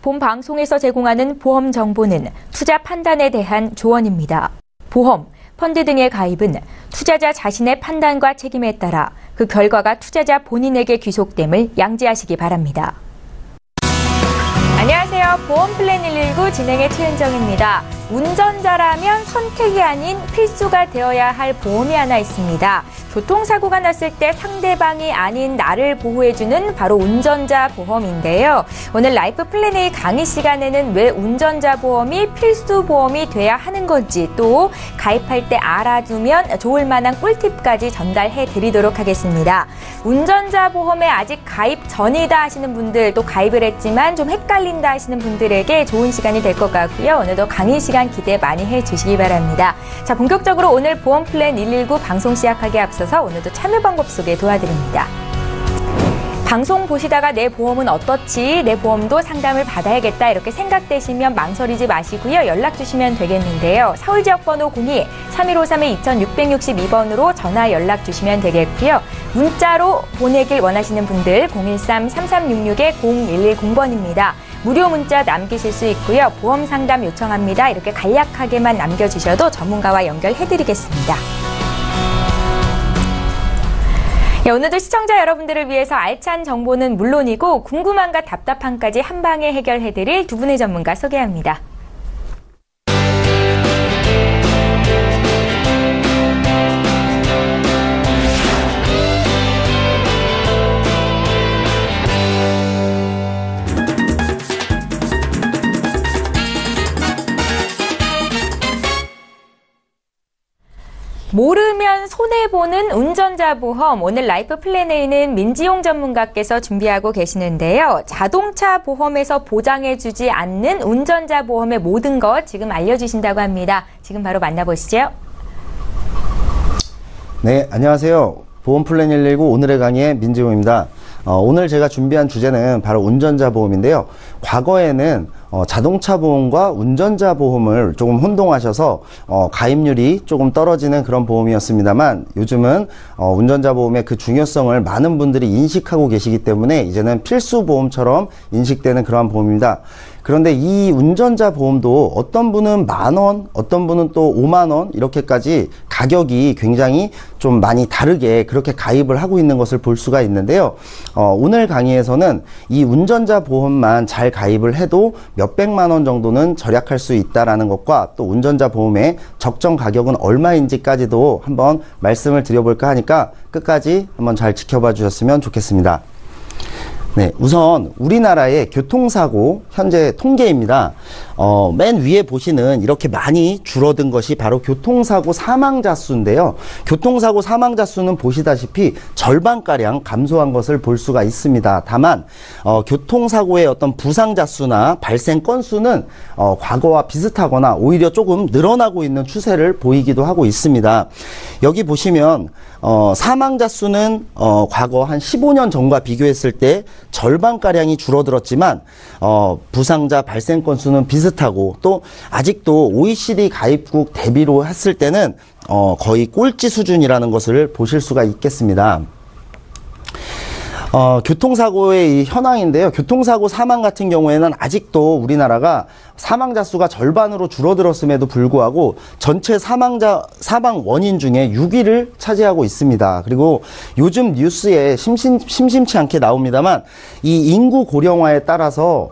본 방송에서 제공하는 보험 정보는 투자 판단에 대한 조언입니다. 보험, 펀드 등의 가입은 투자자 자신의 판단과 책임에 따라 그 결과가 투자자 본인에게 귀속됨을 양지하시기 바랍니다. 안녕하세요. 보험플랜 119 진행의 최은정입니다. 운전자라면 선택이 아닌 필수가 되어야 할 보험이 하나 있습니다. 교통사고가 났을 때 상대방이 아닌 나를 보호해주는 바로 운전자 보험인데요. 오늘 라이프 플랜 A 강의 시간에는 왜 운전자 보험이 필수 보험이 돼야 하는 건지, 또 가입할 때 알아두면 좋을 만한 꿀팁까지 전달해 드리도록 하겠습니다. 운전자 보험에 아직 가입 전이다 하시는 분들, 또 가입을 했지만 좀 헷갈린다 하시는 분들에게 좋은 시간이 될 것 같고요. 오늘도 강의 시간 기대 많이 해주시기 바랍니다. 자, 본격적으로 오늘 보험 플랜 119 방송 시작하기에 앞서서 오늘도 참여 방법 소개 도와드립니다. 방송 보시다가 내 보험은 어떻지? 내 보험도 상담을 받아야겠다 이렇게 생각되시면 망설이지 마시고요. 연락 주시면 되겠는데요. 서울 지역번호 02-3153-2662번으로 전화 연락 주시면 되겠고요. 문자로 보내길 원하시는 분들 013-3366-0110번입니다. 무료 문자 남기실 수 있고요. 보험 상담 요청합니다. 이렇게 간략하게만 남겨주셔도 전문가와 연결해드리겠습니다. 네, 오늘도 시청자 여러분들을 위해서 알찬 정보는 물론이고 궁금함과 답답함까지 한 방에 해결해드릴 두 분의 전문가 소개합니다. 모르면 손해보는 운전자 보험, 오늘 라이프 플랜 A는 민지용 전문가께서 준비하고 계시는데요. 자동차 보험에서 보장해주지 않는 운전자 보험의 모든 것 지금 알려주신다고 합니다. 지금 바로 만나보시죠. 네, 안녕하세요. 보험 플랜 119 오늘의 강의의 민지용입니다. 오늘 제가 준비한 주제는 바로 운전자 보험인데요. 과거에는 자동차 보험과 운전자 보험을 조금 혼동하셔서 가입률이 조금 떨어지는 그런 보험이었습니다만, 요즘은 운전자 보험의 그 중요성을 많은 분들이 인식하고 계시기 때문에 이제는 필수 보험처럼 인식되는 그러한 보험입니다. 그런데 이 운전자 보험도 어떤 분은 10,000원, 어떤 분은 또 50,000원 이렇게까지 가격이 굉장히 좀 많이 다르게 그렇게 가입을 하고 있는 것을 볼 수가 있는데요. 오늘 강의에서는 이 운전자 보험만 잘 가입을 해도 몇백만 원 정도는 절약할 수 있다라는 것과, 또 운전자 보험의 적정 가격은 얼마인지까지도 한번 말씀을 드려볼까 하니까 끝까지 한번 잘 지켜봐 주셨으면 좋겠습니다. 네, 우선 우리나라의 교통사고 현재 통계입니다. 맨 위에 보시는 이렇게 많이 줄어든 것이 바로 교통사고 사망자 수인데요. 교통사고 사망자 수는 보시다시피 절반가량 감소한 것을 볼 수가 있습니다. 다만 교통사고의 어떤 부상자 수나 발생 건수는 과거와 비슷하거나 오히려 조금 늘어나고 있는 추세를 보이기도 하고 있습니다. 여기 보시면 사망자 수는 과거 한 15년 전과 비교했을 때 절반가량이 줄어들었지만 부상자 발생 건수는 비슷하고, 또 아직도 OECD 가입국 대비로 했을 때는 거의 꼴찌 수준이라는 것을 보실 수가 있겠습니다. 교통사고의 이 현황인데요. 교통사고 사망 같은 경우에는 아직도 우리나라가 사망자 수가 절반으로 줄어들었음에도 불구하고 전체 사망 원인 중에 6위를 차지하고 있습니다. 그리고 요즘 뉴스에 심심치 않게 나옵니다만, 이 인구 고령화에 따라서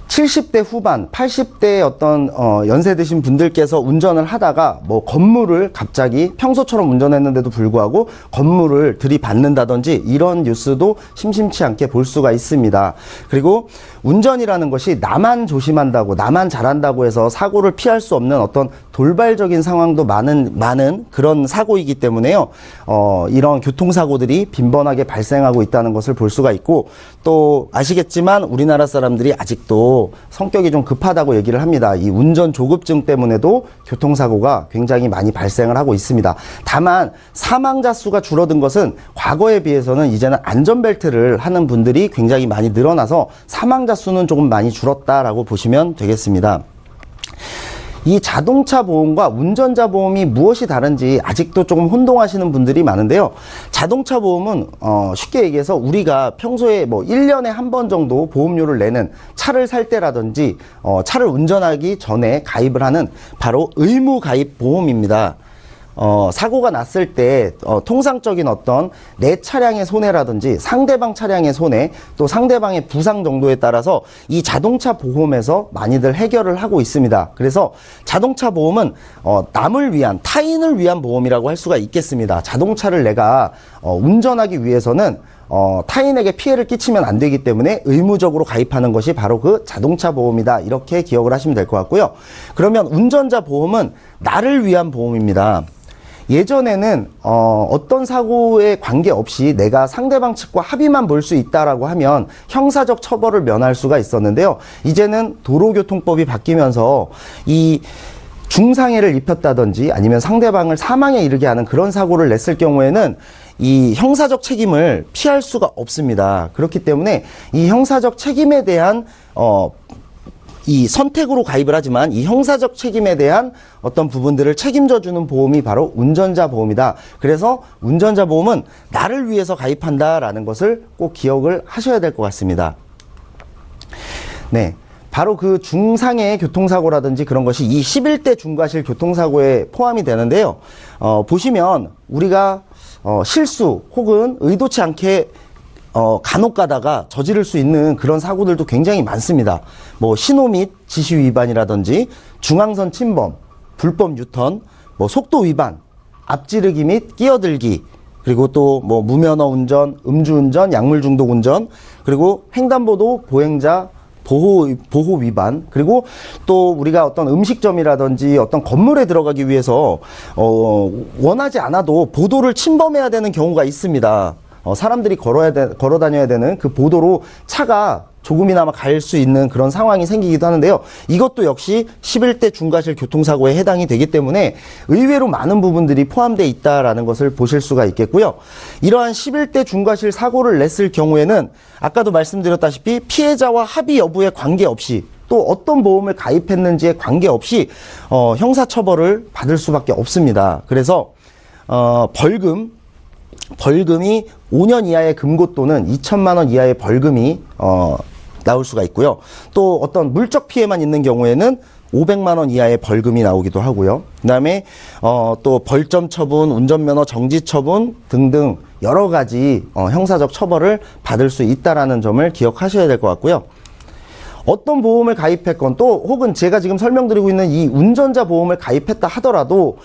70대 후반, 80대 어떤 연세 드신 분들께서 운전을 하다가 뭐 건물을 갑자기 평소처럼 운전했는데도 불구하고 건물을 들이받는다든지 이런 뉴스도 심심치 않게 볼 수가 있습니다. 그리고 운전이라는 것이 나만 조심한다고, 나만 잘한다고 해서 사고를 피할 수 없는 어떤 돌발적인 상황도 많은 그런 사고이기 때문에요. 이런 교통사고들이 빈번하게 발생하고 있다는 것을 볼 수가 있고, 또 아시겠지만 우리나라 사람들이 아직도 성격이 좀 급하다고 얘기를 합니다. 이 운전 조급증 때문에도 교통사고가 굉장히 많이 발생을 하고 있습니다. 다만 사망자 수가 줄어든 것은 과거에 비해서는 이제는 안전벨트를 하는 분들이 굉장히 많이 늘어나서 사망자 수는 조금 많이 줄었다라고 보시면 되겠습니다. 이 자동차 보험과 운전자 보험이 무엇이 다른지 아직도 조금 혼동하시는 분들이 많은데요. 자동차 보험은 쉽게 얘기해서 우리가 평소에 뭐 1년에 한 번 정도 보험료를 내는 차를 살 때라든지 차를 운전하기 전에 가입을 하는 바로 의무 가입 보험입니다. 사고가 났을 때 통상적인 어떤 내 차량의 손해라든지 상대방 차량의 손해, 또 상대방의 부상 정도에 따라서 이 자동차 보험에서 많이들 해결을 하고 있습니다. 그래서 자동차 보험은 남을 위한, 타인을 위한 보험이라고 할 수가 있겠습니다. 자동차를 내가 운전하기 위해서는 타인에게 피해를 끼치면 안 되기 때문에 의무적으로 가입하는 것이 바로 그 자동차 보험이다, 이렇게 기억을 하시면 될 것 같고요. 그러면 운전자 보험은 나를 위한 보험입니다. 예전에는 어떤 사고에 관계없이 내가 상대방 측과 합의만 볼 수 있다라고 하면 형사적 처벌을 면할 수가 있었는데요. 이제는 도로교통법이 바뀌면서 이 중상해를 입혔다든지 아니면 상대방을 사망에 이르게 하는 그런 사고를 냈을 경우에는 이 형사적 책임을 피할 수가 없습니다. 그렇기 때문에 이 형사적 책임에 대한 이 선택으로 가입을 하지만 이 형사적 책임에 대한 어떤 부분들을 책임져주는 보험이 바로 운전자 보험이다. 그래서 운전자 보험은 나를 위해서 가입한다라는 것을 꼭 기억을 하셔야 될 것 같습니다. 네. 바로 그 중상해 교통사고라든지 그런 것이 이 11대 중과실 교통사고에 포함이 되는데요. 보시면 우리가 실수 혹은 의도치 않게 간혹 가다가 저지를 수 있는 그런 사고들도 굉장히 많습니다. 뭐 신호 및 지시 위반이라든지 중앙선 침범, 불법 유턴, 뭐 속도 위반, 앞지르기 및 끼어들기, 그리고 또 뭐 무면허 운전, 음주운전, 약물 중독 운전, 그리고 횡단보도 보행자 보호 위반, 그리고 또 우리가 어떤 음식점이라든지 어떤 건물에 들어가기 위해서 원하지 않아도 보도를 침범해야 되는 경우가 있습니다. 사람들이 걸어 다녀야 되는 그 보도로 차가 조금이나마 갈 수 있는 그런 상황이 생기기도 하는데요. 이것도 역시 11대 중과실 교통사고에 해당이 되기 때문에 의외로 많은 부분들이 포함되어 있다라는 것을 보실 수가 있겠고요. 이러한 11대 중과실 사고를 냈을 경우에는 아까도 말씀드렸다시피 피해자와 합의 여부에 관계없이 또 어떤 보험을 가입했는지에 관계없이 형사처벌을 받을 수밖에 없습니다. 그래서 벌금이 5년 이하의 금고 또는 2천만 원 이하의 벌금이 나올 수가 있고요. 또 어떤 물적 피해만 있는 경우에는 500만 원 이하의 벌금이 나오기도 하고요. 그다음에 또 벌점 처분, 운전면허 정지 처분 등등 여러 가지 형사적 처벌을 받을 수 있다라는 점을 기억하셔야 될 것 같고요. 어떤 보험을 가입했건 또 혹은 제가 지금 설명드리고 있는 이 운전자 보험을 가입했다 하더라도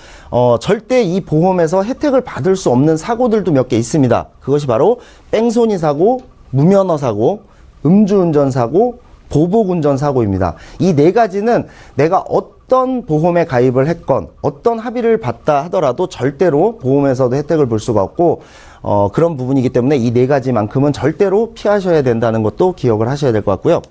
절대 이 보험에서 혜택을 받을 수 없는 사고들도 몇 개 있습니다. 그것이 바로 뺑소니 사고, 무면허 사고, 음주운전 사고, 보복운전 사고입니다. 이 네 가지는 내가 어떤 보험에 가입을 했건 어떤 합의를 받다 하더라도 절대로 보험에서도 혜택을 볼 수가 없고 그런 부분이기 때문에 이 네 가지만큼은 절대로 피하셔야 된다는 것도 기억을 하셔야 될 것 같고요.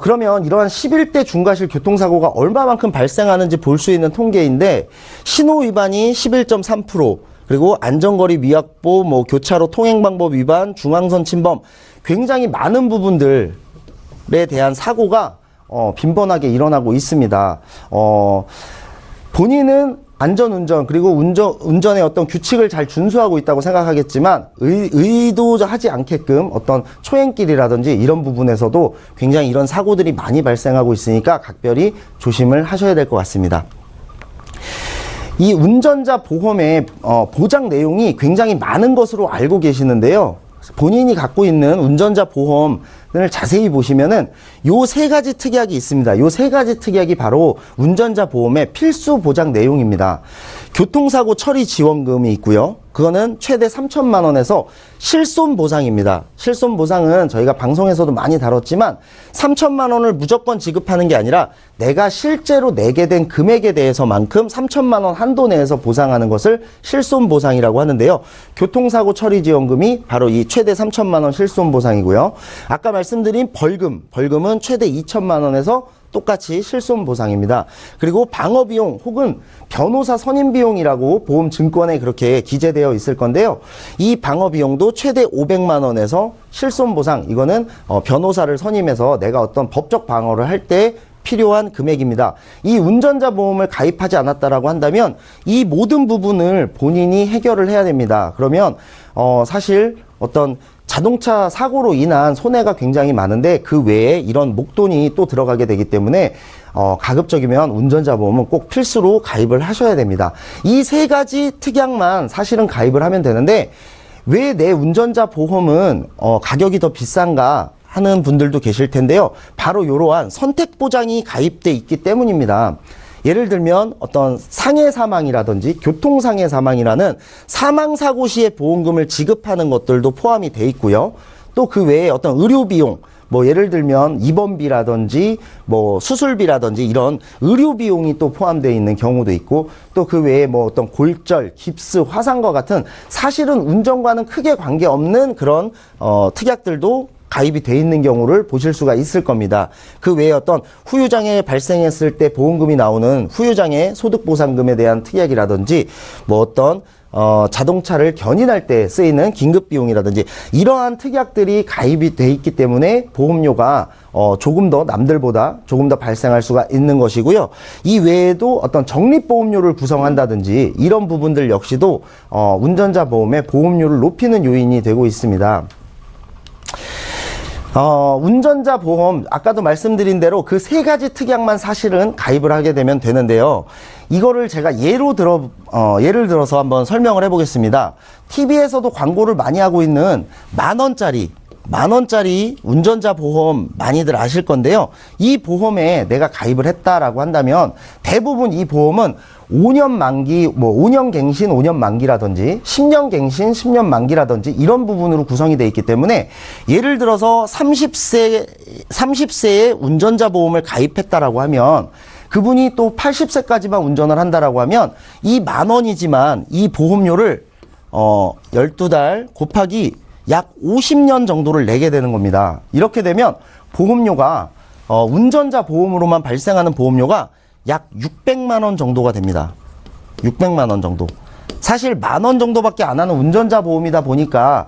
그러면 이러한 11대 중과실 교통사고가 얼마만큼 발생하는지 볼 수 있는 통계인데 신호 위반이 11.3%, 그리고 안전거리 미확보, 뭐 교차로 통행방법 위반, 중앙선 침범, 굉장히 많은 부분들에 대한 사고가 빈번하게 일어나고 있습니다. 본인은 안전운전 그리고 운전의 어떤 규칙을 잘 준수하고 있다고 생각하겠지만 의도하지 않게끔 어떤 초행길이라든지 이런 부분에서도 굉장히 이런 사고들이 많이 발생하고 있으니까 각별히 조심을 하셔야 될 것 같습니다. 이 운전자 보험의 보장 내용이 굉장히 많은 것으로 알고 계시는데요. 본인이 갖고 있는 운전자 보험을 자세히 보시면은 요 세 가지 특약이 있습니다. 요 세 가지 특약이 바로 운전자 보험의 필수 보장 내용입니다. 교통사고 처리 지원금이 있고요. 그거는 최대 3천만 원에서 실손 보상입니다. 실손 보상은 저희가 방송에서도 많이 다뤘지만 3천만 원을 무조건 지급하는 게 아니라 내가 실제로 내게 된 금액에 대해서만큼 3천만 원 한도 내에서 보상하는 것을 실손 보상이라고 하는데요. 교통사고 처리 지원금이 바로 이 최대 3천만 원 실손 보상이고요. 아까 말씀드린 벌금은 최대 2천만 원에서 똑같이 실손 보상입니다. 그리고 방어비용 혹은 변호사 선임비용이라고 보험증권에 그렇게 기재되어 있을 건데요. 이 방어비용도 최대 500만 원에서 실손 보상, 이거는 변호사를 선임해서 내가 어떤 법적 방어를 할 때 필요한 금액입니다. 이 운전자 보험을 가입하지 않았다라고 한다면 이 모든 부분을 본인이 해결을 해야 됩니다. 그러면 사실 어떤 자동차 사고로 인한 손해가 굉장히 많은데 그 외에 이런 목돈이 또 들어가게 되기 때문에 가급적이면 운전자 보험은 꼭 필수로 가입을 하셔야 됩니다. 이 세 가지 특약만 사실은 가입을 하면 되는데 왜 내 운전자 보험은 가격이 더 비싼가 하는 분들도 계실 텐데요. 바로 이러한 선택 보장이 가입돼 있기 때문입니다. 예를 들면 어떤 상해 사망이라든지 교통상해 사망이라는 사망사고 시에 보험금을 지급하는 것들도 포함이 돼 있고요. 또 그 외에 어떤 의료 비용, 뭐 예를 들면 입원비라든지 뭐 수술비라든지 이런 의료 비용이 또 포함되어 있는 경우도 있고, 또 그 외에 뭐 어떤 골절, 깁스, 화상과 같은 사실은 운전과는 크게 관계없는 그런 특약들도 가입이 돼 있는 경우를 보실 수가 있을 겁니다. 그 외에 어떤 후유장애 발생했을 때 보험금이 나오는 후유장애 소득보상금에 대한 특약이라든지 뭐 어떤 자동차를 견인할 때 쓰이는 긴급비용이라든지 이러한 특약들이 가입이 돼 있기 때문에 보험료가 조금 더 남들보다 조금 더 발생할 수가 있는 것이고요. 이 외에도 어떤 적립보험료를 구성한다든지 이런 부분들 역시도 운전자 보험의 보험료를 높이는 요인이 되고 있습니다. 운전자 보험, 아까도 말씀드린 대로 그 세 가지 특약만 사실은 가입을 하게 되면 되는데요. 이거를 제가 예를 들어서 한번 설명을 해보겠습니다. TV에서도 광고를 많이 하고 있는 만 원짜리 운전자 보험 많이들 아실 건데요. 이 보험에 내가 가입을 했다라고 한다면 대부분 이 보험은 5년 만기, 뭐 5년 갱신, 5년 만기라든지 10년 갱신, 10년 만기라든지 이런 부분으로 구성이 되어 있기 때문에 예를 들어서 30세에 운전자 보험을 가입했다라고 하면 그분이 또 80세까지만 운전을 한다라고 하면 이 만 원이지만 이 보험료를 12달 곱하기 약 50년 정도를 내게 되는 겁니다. 이렇게 되면 보험료가 운전자 보험으로만 발생하는 보험료가 약 600만 원 정도가 됩니다. 600만 원 정도. 사실 만 원 정도밖에 안 하는 운전자 보험이다 보니까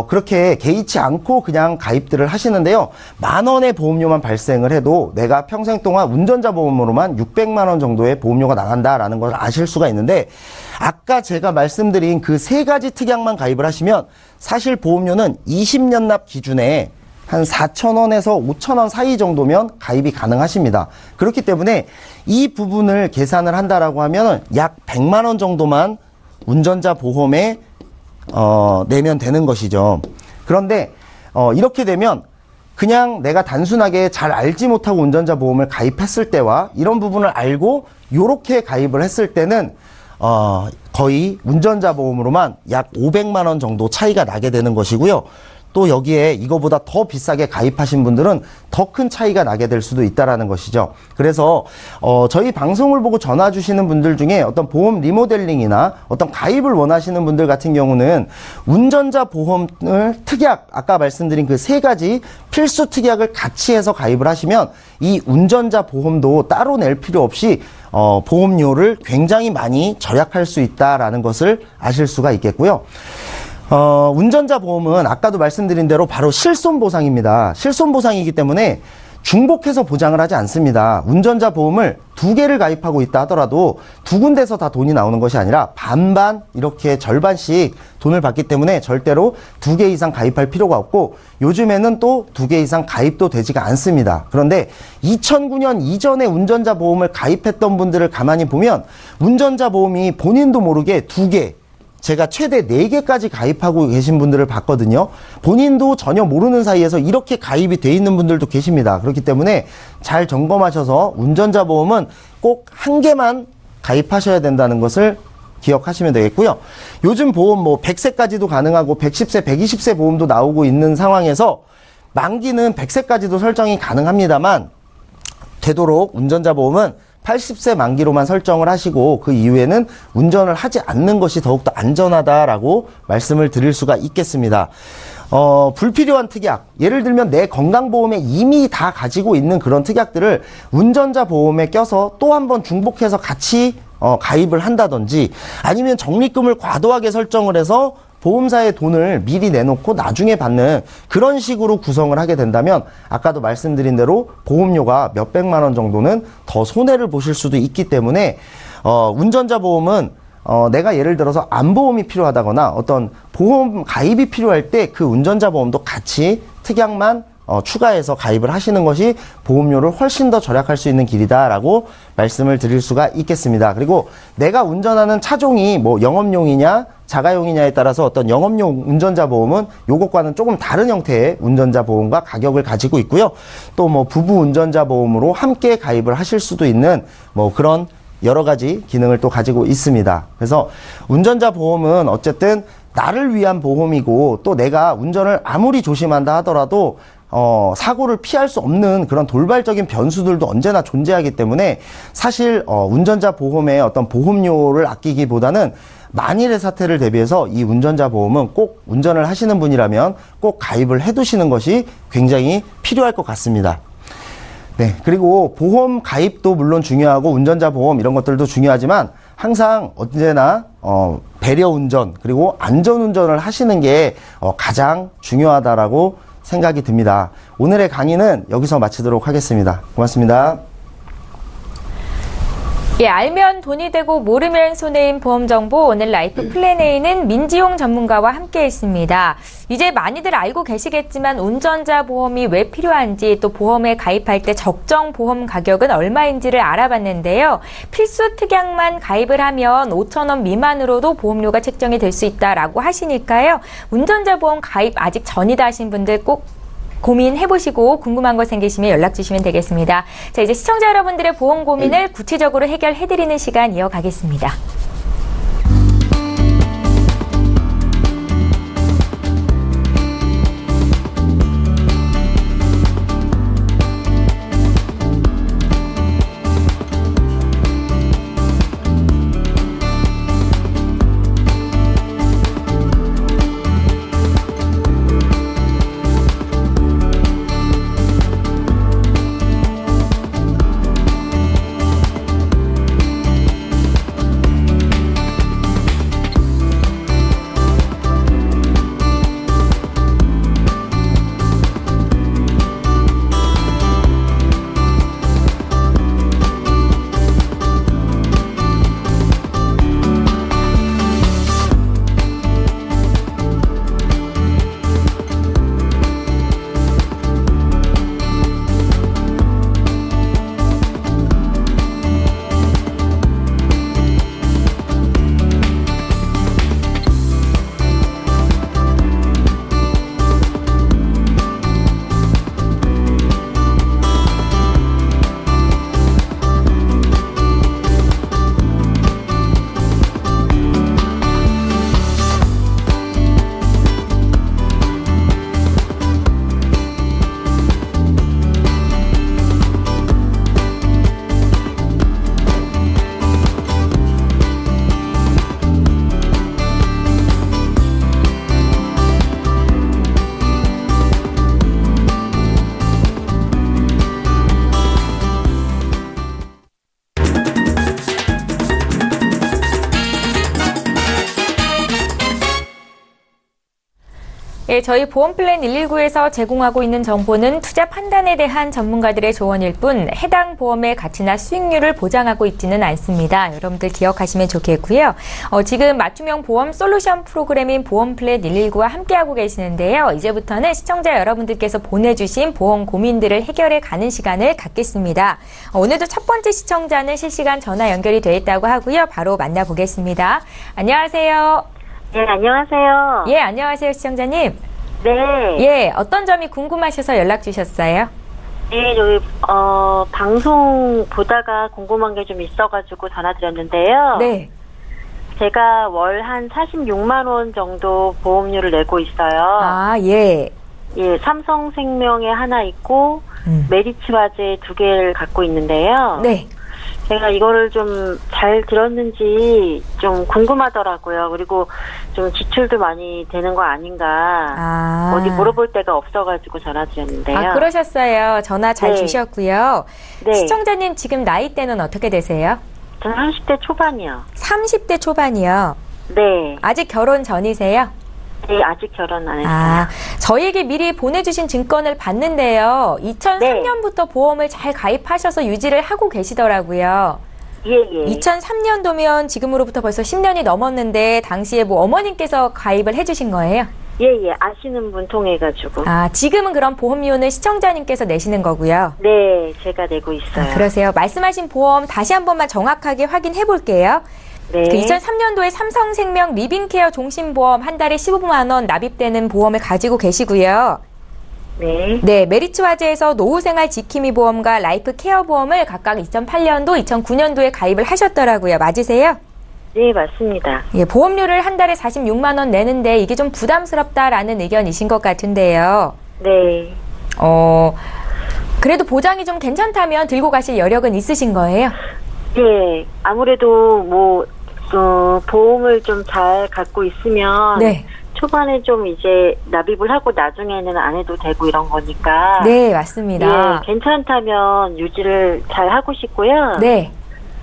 그렇게 개의치 않고 그냥 가입들을 하시는데요. 만 원의 보험료만 발생을 해도 내가 평생 동안 운전자 보험으로만 600만 원 정도의 보험료가 나간다라는 걸 아실 수가 있는데, 아까 제가 말씀드린 그 세 가지 특약만 가입을 하시면 사실 보험료는 20년 납 기준에 한 4,000원에서 5,000원 사이 정도면 가입이 가능하십니다. 그렇기 때문에 이 부분을 계산을 한다라고 하면 약 100만 원 정도만 운전자 보험에 내면 되는 것이죠. 그런데 이렇게 되면 그냥 내가 단순하게 잘 알지 못하고 운전자 보험을 가입했을 때와 이런 부분을 알고 요렇게 가입을 했을 때는 거의 운전자 보험으로만 약 500만 원 정도 차이가 나게 되는 것이고요. 또 여기에 이거보다 더 비싸게 가입하신 분들은 더 큰 차이가 나게 될 수도 있다라는 것이죠. 그래서 저희 방송을 보고 전화 주시는 분들 중에 어떤 보험 리모델링이나 어떤 가입을 원하시는 분들 같은 경우는 운전자 보험을 특약, 아까 말씀드린 그 세 가지 필수 특약을 같이 해서 가입을 하시면 이 운전자 보험도 따로 낼 필요 없이 보험료를 굉장히 많이 절약할 수 있다라는 것을 아실 수가 있겠고요. 운전자 보험은 아까도 말씀드린 대로 바로 실손보상입니다. 실손보상이기 때문에 중복해서 보장을 하지 않습니다. 운전자 보험을 2개를 가입하고 있다 하더라도 2군데서 다 돈이 나오는 것이 아니라 반반 이렇게 절반씩 돈을 받기 때문에 절대로 2개 이상 가입할 필요가 없고, 요즘에는 또 2개 이상 가입도 되지가 않습니다. 그런데 2009년 이전에 운전자 보험을 가입했던 분들을 가만히 보면 운전자 보험이 본인도 모르게 2개, 제가 최대 4개까지 가입하고 계신 분들을 봤거든요. 본인도 전혀 모르는 사이에서 이렇게 가입이 돼 있는 분들도 계십니다. 그렇기 때문에 잘 점검하셔서 운전자 보험은 꼭 1개만 가입하셔야 된다는 것을 기억하시면 되겠고요. 요즘 보험 뭐 100세까지도 가능하고 110세, 120세 보험도 나오고 있는 상황에서 만기는 100세까지도 설정이 가능합니다만 되도록 운전자 보험은 80세 만기로만 설정을 하시고 그 이후에는 운전을 하지 않는 것이 더욱더 안전하다라고 말씀을 드릴 수가 있겠습니다. 불필요한 특약, 예를 들면 내 건강보험에 이미 다 가지고 있는 그런 특약들을 운전자 보험에 껴서 또 한번 중복해서 같이 가입을 한다든지, 아니면 적립금을 과도하게 설정을 해서 보험사에 돈을 미리 내놓고 나중에 받는 그런 식으로 구성을 하게 된다면 아까도 말씀드린 대로 보험료가 몇백만 원 정도는 더 손해를 보실 수도 있기 때문에 운전자 보험은 내가 예를 들어서 안보험이 필요하다거나 어떤 보험 가입이 필요할 때 그 운전자 보험도 같이 특약만 추가해서 가입을 하시는 것이 보험료를 훨씬 더 절약할 수 있는 길이다라고 말씀을 드릴 수가 있겠습니다. 그리고 내가 운전하는 차종이 뭐 영업용이냐 자가용이냐에 따라서 어떤 영업용 운전자 보험은 요것과는 조금 다른 형태의 운전자 보험과 가격을 가지고 있고요. 또 뭐 부부 운전자 보험으로 함께 가입을 하실 수도 있는 뭐 그런 여러 가지 기능을 또 가지고 있습니다. 그래서 운전자 보험은 어쨌든 나를 위한 보험이고 또 내가 운전을 아무리 조심한다 하더라도 사고를 피할 수 없는 그런 돌발적인 변수들도 언제나 존재하기 때문에 사실 운전자 보험의 어떤 보험료를 아끼기보다는 만일의 사태를 대비해서 이 운전자 보험은 꼭 운전을 하시는 분이라면 꼭 가입을 해두시는 것이 굉장히 필요할 것 같습니다. 네, 그리고 보험 가입도 물론 중요하고 운전자 보험 이런 것들도 중요하지만 항상 언제나 배려 운전 그리고 안전 운전을 하시는 게 가장 중요하다라고 생각이 듭니다. 오늘의 강의는 여기서 마치도록 하겠습니다. 고맙습니다. 예, 알면 돈이 되고 모르면 손해인 보험 정보 오늘 라이프 플랜 A는 민지용 전문가와 함께 했습니다. 이제 많이들 알고 계시겠지만 운전자 보험이 왜 필요한지 또 보험에 가입할 때 적정 보험 가격은 얼마인지를 알아봤는데요. 필수 특약만 가입을 하면 5,000원 미만으로도 보험료가 책정이 될 수 있다라고 하시니까요. 운전자 보험 가입 아직 전이다 하신 분들 꼭 고민해보시고 궁금한 거 생기시면 연락 주시면 되겠습니다. 자, 이제 시청자 여러분들의 보험 고민을 구체적으로 해결해드리는 시간 이어가겠습니다. 예, 저희 보험플랜 119에서 제공하고 있는 정보는 투자 판단에 대한 전문가들의 조언일 뿐 해당 보험의 가치나 수익률을 보장하고 있지는 않습니다. 여러분들 기억하시면 좋겠고요. 지금 맞춤형 보험 솔루션 프로그램인 보험플랜 119와 함께하고 계시는데요. 이제부터는 시청자 여러분들께서 보내주신 보험 고민들을 해결해 가는 시간을 갖겠습니다. 오늘도 첫 번째 시청자는 실시간 전화 연결이 되어 있다고 하고요. 바로 만나보겠습니다. 안녕하세요. 네, 안녕하세요. 예, 안녕하세요, 시청자님. 네. 예, 어떤 점이 궁금하셔서 연락 주셨어요? 네, 저희, 방송 보다가 궁금한 게 좀 있어가지고 전화드렸는데요. 네. 제가 월 한 46만 원 정도 보험료를 내고 있어요. 아, 예. 예, 삼성생명에 하나 있고, 메리츠화재 2개를 갖고 있는데요. 네. 제가 이거를 좀 잘 들었는지 좀 궁금하더라고요. 그리고 좀 지출도 많이 되는 거 아닌가. 어디 물어볼 데가 없어가지고 전화드렸는데요. 아, 그러셨어요. 전화 잘 네. 주셨고요. 네. 시청자님 지금 나이대는 어떻게 되세요? 저는 30대 초반이요. 30대 초반이요. 네. 아직 결혼 전이세요? 네, 아직 결혼 안 했어요. 저희에게 미리 보내주신 증권을 봤는데요. 2003년부터 보험을 잘 가입하셔서 유지를 하고 계시더라고요. 예. 2003년도면 지금으로부터 벌써 10년이 넘었는데 당시에 뭐 어머님께서 가입을 해주신 거예요? 예. 아시는 분 통해가지고. 지금은 그럼 보험료는 시청자님께서 내시는 거고요? 네, 제가 내고 있어요. 그러세요. 말씀하신 보험 다시 한 번만 정확하게 확인해 볼게요. 네. 2003년도에 삼성생명 리빙케어 종신보험 한 달에 15만 원 납입되는 보험을 가지고 계시고요. 네. 네, 메리츠 화재에서 노후생활 지킴이 보험과 라이프 케어 보험을 각각 2008년도, 2009년도에 가입을 하셨더라고요. 맞으세요? 네, 맞습니다. 예, 보험료를 한 달에 46만 원 내는데 이게 좀 부담스럽다라는 의견이신 것 같은데요. 네. 그래도 보장이 좀 괜찮다면 들고 가실 여력은 있으신 거예요? 네, 아무래도 보험을 좀 잘 갖고 있으면. 네. 초반에 좀 이제 납입을 하고 나중에는 안 해도 되고 이런 거니까. 네, 맞습니다. 예, 괜찮다면 유지를 잘 하고 싶고요. 네.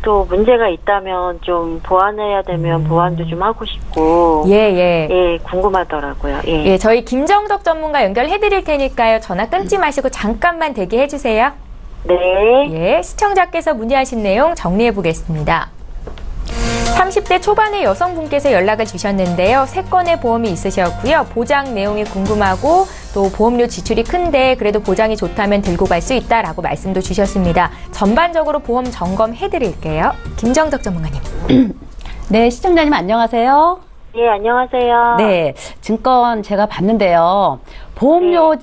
또 문제가 있다면 좀 보완해야 되면 보완도 좀 하고 싶고. 예, 궁금하더라고요. 예. 예, 저희 김정덕 전문가 연결해 드릴 테니까요. 전화 끊지 마시고 잠깐만 대기해 주세요. 네. 예, 시청자께서 문의하신 내용 정리해 보겠습니다. 30대 초반의 여성분께서 연락을 주셨는데요. 3건의 보험이 있으셨고요. 보장 내용이 궁금하고 또 보험료 지출이 큰데 그래도 보장이 좋다면 들고 갈 수 있다라고 말씀도 주셨습니다. 전반적으로 보험 점검해 드릴게요. 김정덕 전문가님. 네, 시청자님 안녕하세요. 네, 안녕하세요. 네, 증권 제가 봤는데요. 보험료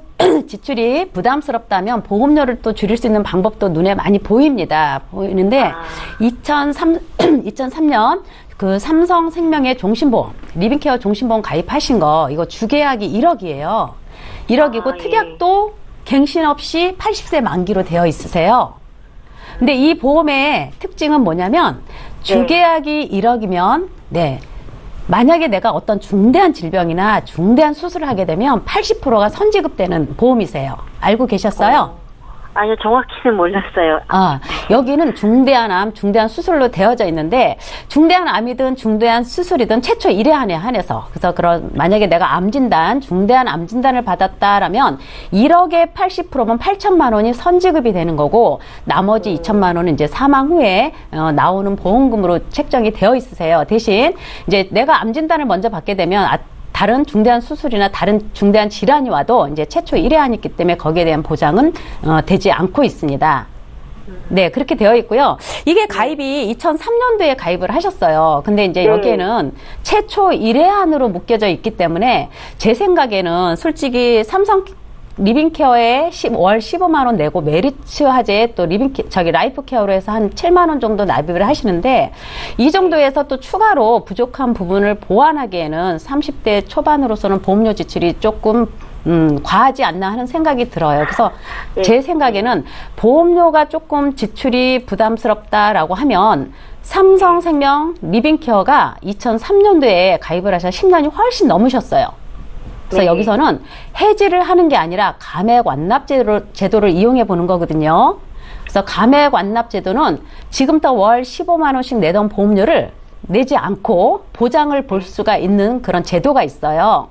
지출이 부담스럽다면 보험료를 또 줄일 수 있는 방법도 눈에 많이 보이는데 2003년 그 삼성생명의 종신보험, 리빙케어 종신보험 가입하신 거 이거 주계약이 1억이에요. 1억이고 특약도 갱신 없이 80세 만기로 되어 있으세요. 근데 이 보험의 특징은 뭐냐면 주계약이 1억이면 만약에 내가 어떤 중대한 질병이나 중대한 수술을 하게 되면 80%가 선지급되는 보험이세요. 알고 계셨어요? 아니요, 정확히는 몰랐어요. 여기는 중대한 암, 중대한 수술로 되어져 있는데 중대한 암이든 중대한 수술이든 최초 1회안에 한해서 그래서 만약에 내가 중대한 암 진단을 받았다라면 1억에 80%면 8천만 원이 선지급이 되는 거고 나머지 2천만 원은 이제 사망 후에 나오는 보험금으로 책정이 되어 있으세요. 대신 이제 내가 암 진단을 먼저 받게 되면 다른 중대한 수술이나 다른 중대한 질환이 와도 이제 최초 1회안이 있기 때문에 거기에 대한 보장은 되지 않고 있습니다. 네, 그렇게 되어 있고요. 이게 가입이 2003년도에 가입을 하셨어요. 근데 이제 여기에는 최초 1회안으로 묶여져 있기 때문에 제 생각에는 솔직히 삼성 리빙케어에 월 15만 원 내고 메리츠 화재에 또 라이프 케어로 해서 한 7만 원 정도 납입을 하시는데 이 정도에서 또 추가로 부족한 부분을 보완하기에는 30대 초반으로서는 보험료 지출이 조금 과하지 않나 하는 생각이 들어요. 그래서 제 생각에는 보험료가 조금 지출이 부담스럽다라고 하면 삼성생명 리빙케어가 2003년도에 가입을 하셔서 10년이 훨씬 넘으셨어요. 그래서 여기서는 해지를 하는 게 아니라 감액 완납 제도를 이용해 보는 거거든요. 그래서 감액 완납 제도는 지금부터 월 15만 원씩 내던 보험료를 내지 않고 보장을 볼 수가 있는 그런 제도가 있어요.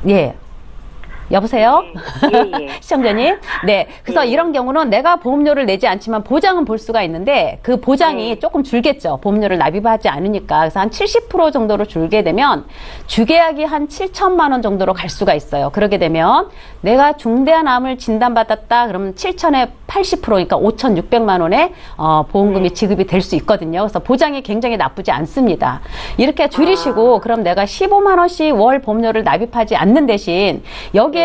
예. 여보세요? 시청자님? 네. 그래서 이런 경우는 내가 보험료를 내지 않지만 보장은 볼 수가 있는데 그 보장이 조금 줄겠죠. 보험료를 납입하지 않으니까. 그래서 한 70% 정도로 줄게 되면 주계약이 한 7천만 원 정도로 갈 수가 있어요. 그러게 되면 내가 중대한 암을 진단받았다. 그러면 7천에 80%니까 5,600만 원의 보험금이 지급이 될 수 있거든요. 그래서 보장이 굉장히 나쁘지 않습니다. 이렇게 줄이시고 그럼 내가 15만 원씩 월 보험료를 납입하지 않는 대신 여기에는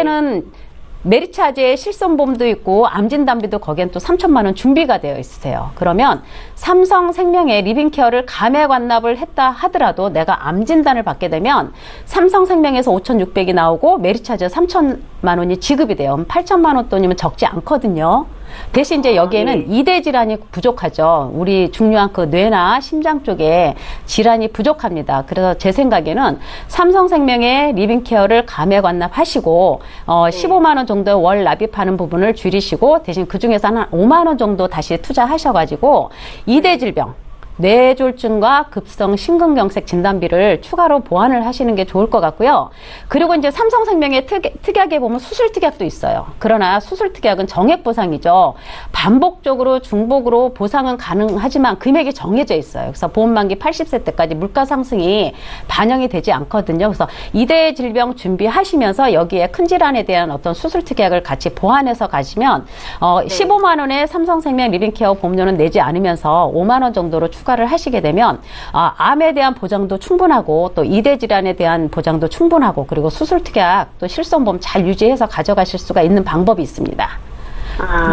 메리츠 화재의 실손보험도 있고 암진단비도 거기엔 또 3천만 원 준비가 되어 있으세요. 그러면 삼성생명의 리빙케어를 감액 완납을 했다 하더라도 내가 암진단을 받게 되면 삼성생명에서 5,600이 나오고 메리츠 화재 3천만 원이 지급이 돼요. 8천만 원 돈이면 적지 않거든요. 대신 이제 여기에는 2대 질환이 부족하죠. 우리 중요한 그 뇌나 심장 쪽에 질환이 부족합니다. 그래서 제 생각에는 삼성생명의 리빙케어를 감액 완납하시고 15만 원 정도 월 납입하는 부분을 줄이시고 대신 그 중에서 한 5만 원 정도 다시 투자하셔가지고 2대 질병 뇌졸중과 급성 심근경색 진단비를 추가로 보완을 하시는 게 좋을 것 같고요. 그리고 이제 삼성생명의 특약에 보면 수술특약도 있어요. 그러나 수술특약은 정액보상이죠. 반복적으로 중복으로 보상은 가능하지만 금액이 정해져 있어요. 그래서 보험만기 80세 때까지 물가 상승이 반영이 되지 않거든요. 그래서 2대 질병 준비하시면서 여기에 큰 질환에 대한 어떤 수술특약을 같이 보완해서 가시면 15만 원의 삼성생명 리빙케어 보험료는 내지 않으면서 5만 원 정도로 추가를 하시게 되면 암에 대한 보장도 충분하고 또 2대 질환에 대한 보장도 충분하고 그리고 수술특약 또 실손보험 잘 유지해서 가져가실 수가 있는 방법이 있습니다.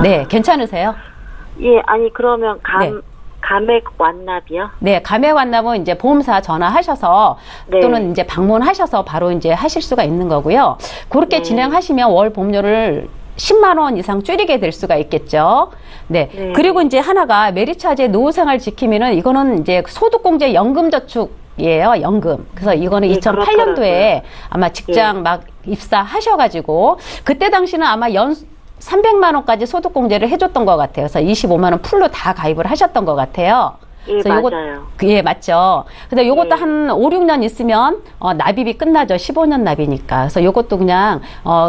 네, 괜찮으세요? 예, 아니 그러면 네. 감액 완납이요? 네, 감액 완납은 이제 보험사 전화하셔서 네. 또는 이제 방문하셔서 바로 이제 하실 수가 있는 거고요. 그렇게 네. 진행하시면 월 보험료를 10만 원 이상 줄이게 될 수가 있겠죠. 네. 네. 그리고 이제 하나가 메리차제 노후생활 지킴이는 이거는 이제 소득공제 연금저축이에요, 연금. 그래서 이거는 예, 2008년도에 그렇더라고요. 아마 직장 막 입사하셔가지고 그때 당시는 아마 연 300만 원까지 소득공제를 해줬던 것 같아요. 그래서 25만 원 풀로 다 가입을 하셨던 것 같아요. 예, 그래서 맞아요. 예, 맞죠. 근데 요것도 예. 한 5, 6년 있으면, 납입이 끝나죠. 15년 납이니까. 그래서 요것도 그냥,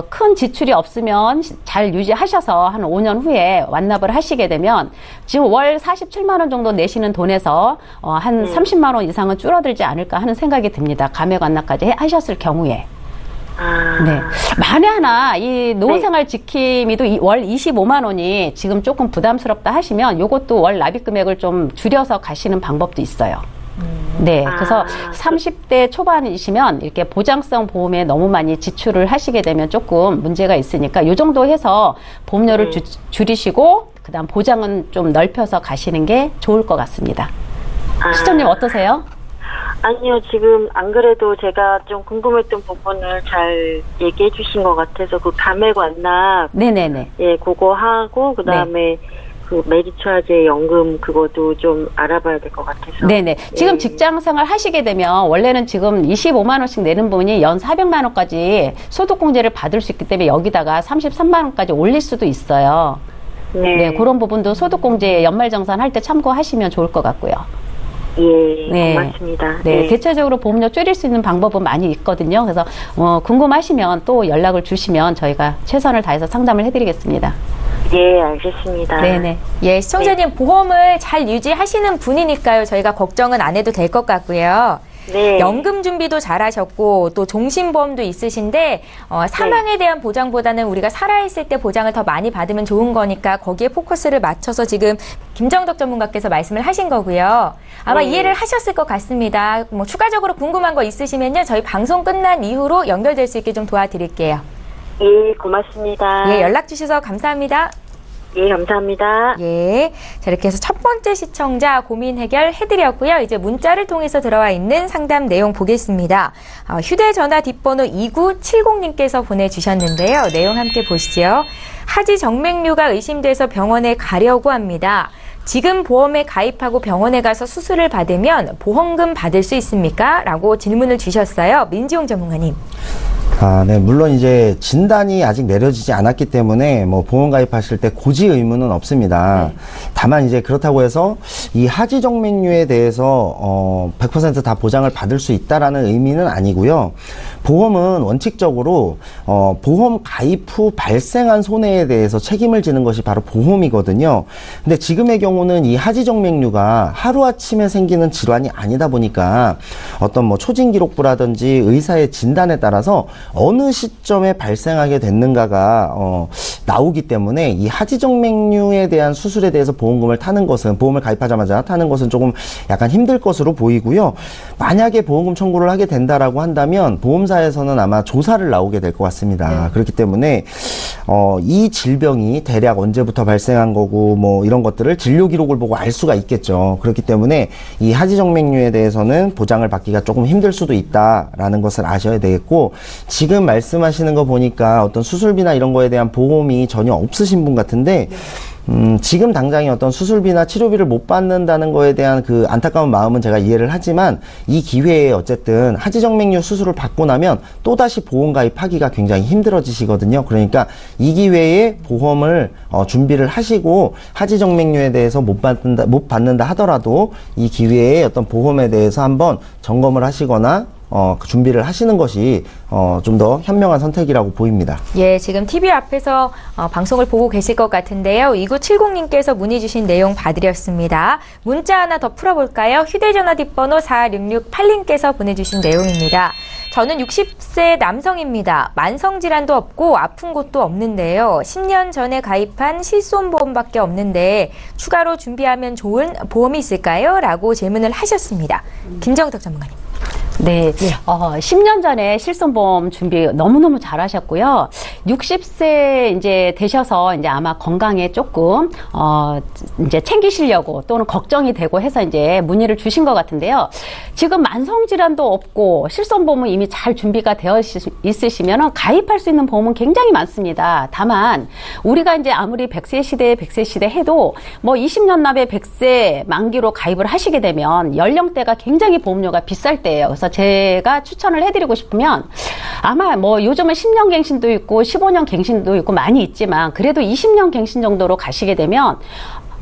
큰 지출이 없으면 잘 유지하셔서 한 5년 후에 완납을 하시게 되면 지금 월 47만 원 정도 내시는 돈에서, 한 30만 원 이상은 줄어들지 않을까 하는 생각이 듭니다. 감액 완납까지 하셨을 경우에. 네. 만에 하나 이 노후생활 지킴이도 월 25만 원이 지금 조금 부담스럽다 하시면 요것도 월 납입 금액을 좀 줄여서 가시는 방법도 있어요. 네. 그래서 30대 초반이시면 이렇게 보장성 보험에 너무 많이 지출을 하시게 되면 조금 문제가 있으니까 요 정도 해서 보험료를 줄이시고 그다음 보장은 좀 넓혀서 가시는 게 좋을 것 같습니다. 시청님 어떠세요? 아니요, 지금 안 그래도 제가 좀 궁금했던 부분을 잘 얘기해 주신 것 같아서 그 감액 완납, 네네네. 예, 그거 하고 그 다음에 그 메리츠화재 연금 그것도 좀 알아봐야 될 것 같아서. 네네. 지금 예. 직장 생활 하시게 되면 원래는 지금 25만 원씩 내는 분이 연 400만 원까지 소득공제를 받을 수 있기 때문에 여기다가 33만 원까지 올릴 수도 있어요. 네, 그런 부분도 소득공제 연말정산 할 때 참고하시면 좋을 것 같고요. 예, 네. 고맙습니다. 네, 대체적으로 보험료 줄일 수 있는 방법은 많이 있거든요. 그래서 궁금하시면 또 연락을 주시면 저희가 최선을 다해서 상담을 해드리겠습니다. 예, 알겠습니다. 네네. 예, 시청자님 보험을 잘 유지하시는 분이니까요. 저희가 걱정은 안 해도 될 것 같고요. 네. 연금 준비도 잘하셨고 또 종신보험도 있으신데 사망에 대한 보장보다는 우리가 살아있을 때 보장을 더 많이 받으면 좋은 거니까 거기에 포커스를 맞춰서 지금 김정덕 전문가께서 말씀을 하신 거고요. 아마 이해를 하셨을 것 같습니다. 뭐 추가적으로 궁금한 거 있으시면요. 저희 방송 끝난 이후로 연결될 수 있게 좀 도와드릴게요. 예, 고맙습니다. 예, 연락 주셔서 감사합니다. 예, 감사합니다. 예. 자, 이렇게 해서 첫 번째 시청자 고민 해결해드렸고요. 이제 문자를 통해서 들어와 있는 상담 내용 보겠습니다. 휴대전화 뒷번호 2970님께서 보내주셨는데요. 내용 함께 보시죠. 하지 정맥류가 의심돼서 병원에 가려고 합니다. 지금 보험에 가입하고 병원에 가서 수술을 받으면 보험금 받을 수 있습니까? 라고 질문을 주셨어요. 민지용 전문가님. 네. 물론 이제 진단이 아직 내려지지 않았기 때문에 뭐 보험 가입하실 때 고지 의무는 없습니다. 다만 이제 그렇다고 해서 이 하지정맥류에 대해서 100% 다 보장을 받을 수 있다라는 의미는 아니고요. 보험은 원칙적으로 보험 가입 후 발생한 손해에 대해서 책임을 지는 것이 바로 보험이거든요. 근데 지금의 경우는 이 하지정맥류가 하루아침에 생기는 질환이 아니다 보니까 어떤 뭐 초진기록부라든지 의사의 진단에 따라서 어느 시점에 발생하게 됐는가가 나오기 때문에 이 하지정맥류에 대한 수술에 대해서 보험금을 타는 것은, 보험을 가입하자마자 타는 것은 조금 약간 힘들 것으로 보이고요. 만약에 보험금 청구를 하게 된다라고 한다면 보험사에서는 아마 조사를 나오게 될 것 같습니다. 그렇기 때문에 이 질병이 대략 언제부터 발생한 거고 뭐 이런 것들을 진료 기록을 보고 알 수가 있겠죠. 그렇기 때문에 이 하지정맥류에 대해서는 보장을 받기가 조금 힘들 수도 있다라는 것을 아셔야 되겠고, 지금 말씀하시는 거 보니까 어떤 수술비나 이런 거에 대한 보험이 전혀 없으신 분 같은데 지금 당장의 어떤 수술비나 치료비를 못 받는다는 거에 대한 그 안타까운 마음은 제가 이해를 하지만 이 기회에 어쨌든 하지정맥류 수술을 받고 나면 또다시 보험 가입하기가 굉장히 힘들어지시거든요. 그러니까 이 기회에 보험을 준비를 하시고 하지정맥류에 대해서 못 받는다 하더라도 이 기회에 어떤 보험에 대해서 한번 점검을 하시거나 준비를 하시는 것이 좀 더 현명한 선택이라고 보입니다. 예, 지금 TV 앞에서 방송을 보고 계실 것 같은데요. 2970님께서 문의 주신 내용 봐드렸습니다. 문자 하나 더 풀어볼까요? 휴대전화 뒷번호 4668님께서 보내주신 내용입니다. 저는 60세 남성입니다. 만성질환도 없고 아픈 곳도 없는데요. 10년 전에 가입한 실손보험밖에 없는데 추가로 준비하면 좋은 보험이 있을까요? 라고 질문을 하셨습니다. 김정덕 전문가님. 네. 10년 전에 실손보험 준비 너무너무 잘하셨고요. 60세 이제 되셔서 이제 아마 건강에 조금, 이제 챙기시려고 또는 걱정이 되고 해서 이제 문의를 주신 것 같은데요. 지금 만성질환도 없고 실손보험은 이미 잘 준비가 되어 있으시면 가입할 수 있는 보험은 굉장히 많습니다. 다만, 우리가 이제 아무리 100세 시대 해도 뭐 20년 납에 100세 만기로 가입을 하시게 되면 연령대가 굉장히 보험료가 비쌀 때예요. 그래서 제가 추천을 해드리고 싶으면 아마 뭐 요즘은 10년 갱신도 있고 15년 갱신도 있고 많이 있지만 그래도 20년 갱신 정도로 가시게 되면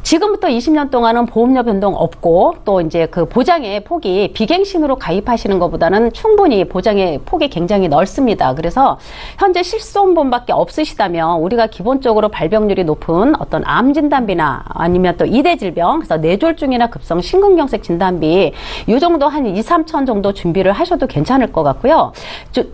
지금부터 20년 동안은 보험료 변동 없고 또 이제 그 보장의 폭이 비갱신으로 가입하시는 것보다는 충분히 보장의 폭이 굉장히 넓습니다. 그래서 현재 실손보험밖에 없으시다면 우리가 기본적으로 발병률이 높은 어떤 암 진단비나 아니면 또 이대 질병, 그래서 뇌졸중이나 급성 심근경색 진단비 이 정도 한 2, 3천 정도 준비를 하셔도 괜찮을 것 같고요.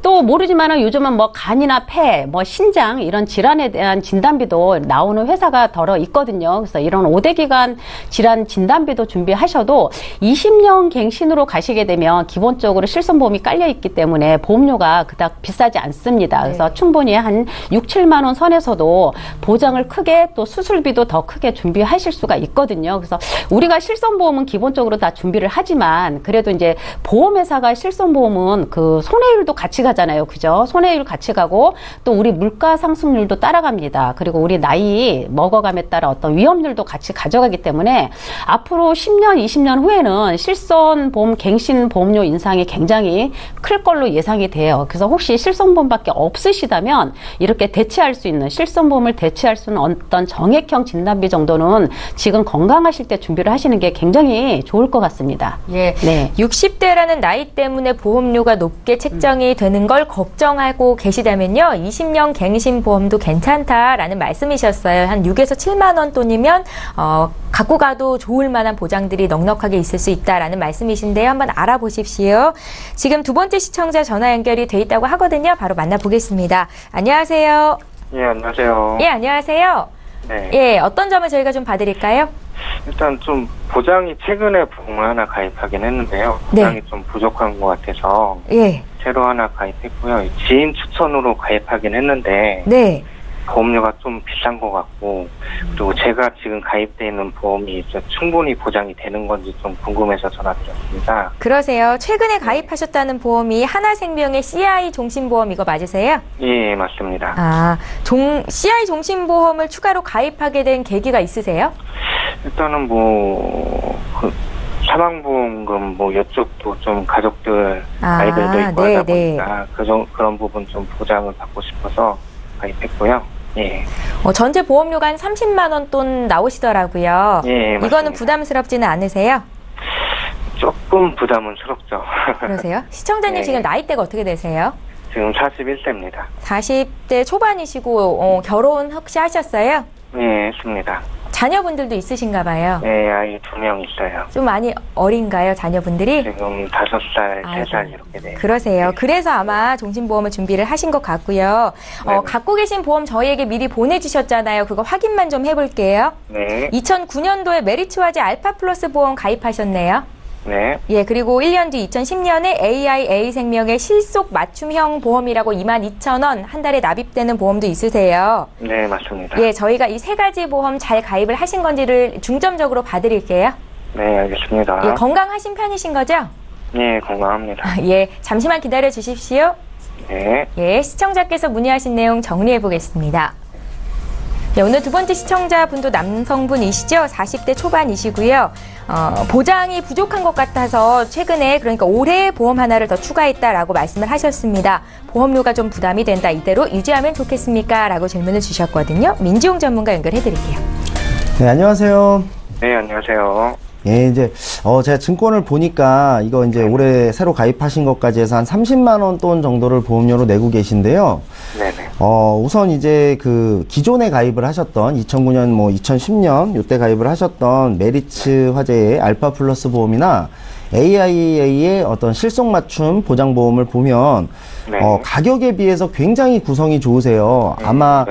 또 모르지만은 요즘은 뭐 간이나 폐, 뭐 신장 이런 질환에 대한 진단비도 나오는 회사가 더러 있거든요. 그래서 이런 5대 기간 질환 진단비도 준비하셔도 20년 갱신으로 가시게 되면 기본적으로 실손보험이 깔려 있기 때문에 보험료가 그닥 비싸지 않습니다. 그래서 충분히 한 6, 7만 원 선에서도 보장을 크게 또 수술비도 더 크게 준비하실 수가 있거든요. 그래서 우리가 실손보험은 기본적으로 다 준비를 하지만 그래도 이제 보험회사가 실손보험은 그 손해율도 같이 가잖아요. 그죠? 손해율 같이 가고 또 우리 물가 상승률도 따라갑니다. 그리고 우리 나이 먹어감에 따라 어떤 위험률도 같이 가져가기 때문에 앞으로 10년, 20년 후에는 실손보험, 갱신 보험료 인상이 굉장히 클 걸로 예상이 돼요. 그래서 혹시 실손보험밖에 없으시다면 이렇게 대체할 수 있는 실손보험을 대체할 수 있는 어떤 정액형 진단비 정도는 지금 건강하실 때 준비를 하시는 게 굉장히 좋을 것 같습니다. 예. 네. 60대라는 나이 때문에 보험료가 높게 책정이 되는 걸 걱정하고 계시다면요. 20년 갱신 보험도 괜찮다라는 말씀이셨어요. 한 6에서 7만 원 돈이면 갖고 가도 좋을 만한 보장들이 넉넉하게 있을 수 있다라는 말씀이신데요. 한번 알아보십시오. 지금 두 번째 시청자 전화 연결이 돼 있다고 하거든요. 바로 만나보겠습니다. 안녕하세요. 예, 안녕하세요. 예, 안녕하세요. 네. 예, 어떤 점을 저희가 좀 봐드릴까요? 일단 좀 보장이 최근에 보험을 하나 가입하긴 했는데요. 보장이 좀 부족한 것 같아서 예. 새로 하나 가입했고요. 지인 추천으로 가입하긴 했는데 네. 보험료가 좀 비싼 것 같고 그리고 제가 지금 가입돼 있는 보험이 충분히 보장이 되는 건지 좀 궁금해서 전화드렸습니다. 그러세요. 최근에 가입하셨다는 보험이 하나생명의 CI 종신보험 이거 맞으세요? 예, 맞습니다. 아, CI 종신보험을 추가로 가입하게 된 계기가 있으세요? 일단은 사망보험금 이쪽도 좀 가족들 아이들도 있고 하다 보니까 그런 부분 좀 보장을 받고 싶어서 가입했고요. 예. 전체 보험료가 한 30만 원 돈 나오시더라고요. 예, 맞습니다. 이거는 부담스럽지는 않으세요? 조금 부담스럽죠. 그러세요? 시청자님 예. 지금 나이대가 어떻게 되세요? 지금 41세입니다. 40대 초반이시고 결혼 혹시 하셨어요? 예, 했습니다. 자녀분들도 있으신가 봐요. 네, 아이 2명 있어요. 좀 많이 어린가요, 자녀분들이? 지금 5살, 3살 이렇게 돼요. 그러세요. 그래서 아마 종신보험을 준비를 하신 것 같고요. 갖고 계신 보험 저희에게 미리 보내주셨잖아요. 그거 확인만 좀 해볼게요. 네. 2009년도에 메리츠와지 알파 플러스 보험 가입하셨네요. 네. 예, 그리고 1년 뒤 2010년에 AIA 생명의 실속 맞춤형 보험이라고 22,000원 한 달에 납입되는 보험도 있으세요. 네, 맞습니다. 예, 저희가 이 세 가지 보험 잘 가입을 하신 건지를 중점적으로 봐드릴게요. 네, 알겠습니다. 예, 건강하신 편이신 거죠? 네, 건강합니다. 예, 잠시만 기다려 주십시오. 네. 예, 시청자께서 문의하신 내용 정리해 보겠습니다. 네, 오늘 두 번째 시청자분도 남성분이시죠? 40대 초반이시고요. 보장이 부족한 것 같아서 최근에 그러니까 올해 보험 하나를 더 추가했다라고 말씀을 하셨습니다. 보험료가 좀 부담이 된다. 이대로 유지하면 좋겠습니까? 라고 질문을 주셨거든요. 민지용 전문가 연결해드릴게요. 네, 안녕하세요. 네, 안녕하세요. 예, 이제, 제가 증권을 보니까 이거 이제 올해 새로 가입하신 것까지 해서 한 30만원 돈 정도를 보험료로 내고 계신데요. 네네. 우선 이제 그 기존에 가입을 하셨던 2009년 뭐 2010년 요때 가입을 하셨던 메리츠 화재의 알파 플러스 보험이나 AIA의 어떤 실속 맞춤 보장 보험을 보면 네. 가격에 비해서 굉장히 구성이 좋으세요. 아마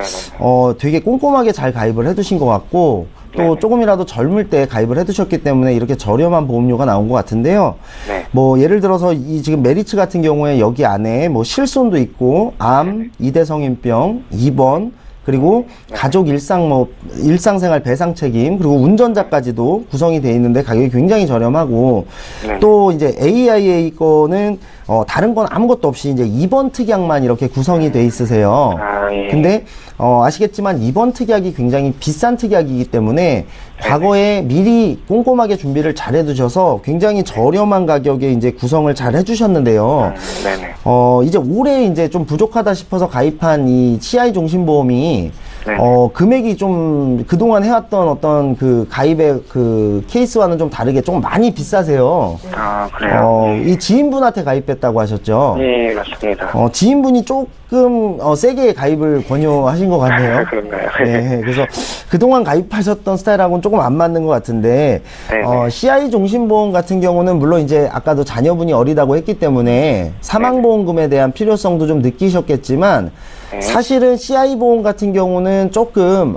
되게 꼼꼼하게 잘 가입을 해두신 것 같고 또 네네. 조금이라도 젊을 때 가입을 해두셨기 때문에 이렇게 저렴한 보험료가 나온 것 같은데요. 네. 뭐 예를 들어서 이 지금 메리츠 같은 경우에 여기 안에 뭐 실손도 있고 암, 이대성인병, 입원 그리고 가족 일상생활 배상 책임, 그리고 운전자까지도 구성이 되어 있는데 가격이 굉장히 저렴하고, 네. 또 이제 AIA 거는, 다른 건 아무것도 없이 이제 입원 특약만 이렇게 구성이 돼 있으세요. 아, 예. 근데, 아시겠지만 입원 특약이 굉장히 비싼 특약이기 때문에 과거에 미리 꼼꼼하게 준비를 잘 해두셔서 굉장히 저렴한 가격에 이제 구성을 잘 해주셨는데요. 네네. 이제 올해 이제 좀 부족하다 싶어서 가입한 이 CI 종신보험이 네. 금액이 좀 그동안 해왔던 어떤 그 가입의 그 케이스와는 좀 다르게 좀 많이 비싸세요. 아, 그래요? 이 지인분한테 가입했다고 하셨죠? 예, 맞습니다. 지인분이 조금 세게 가입을 권유하신 것 같네요. 그런가요? 네, 그래서 그동안 가입하셨던 스타일하고는 조금 안 맞는 것 같은데, 네네. CI 종신보험 같은 경우는 물론 이제 아까도 자녀분이 어리다고 했기 때문에 사망보험금에 대한 필요성도 좀 느끼셨겠지만, 네. 사실은 CI 보험 같은 경우는 조금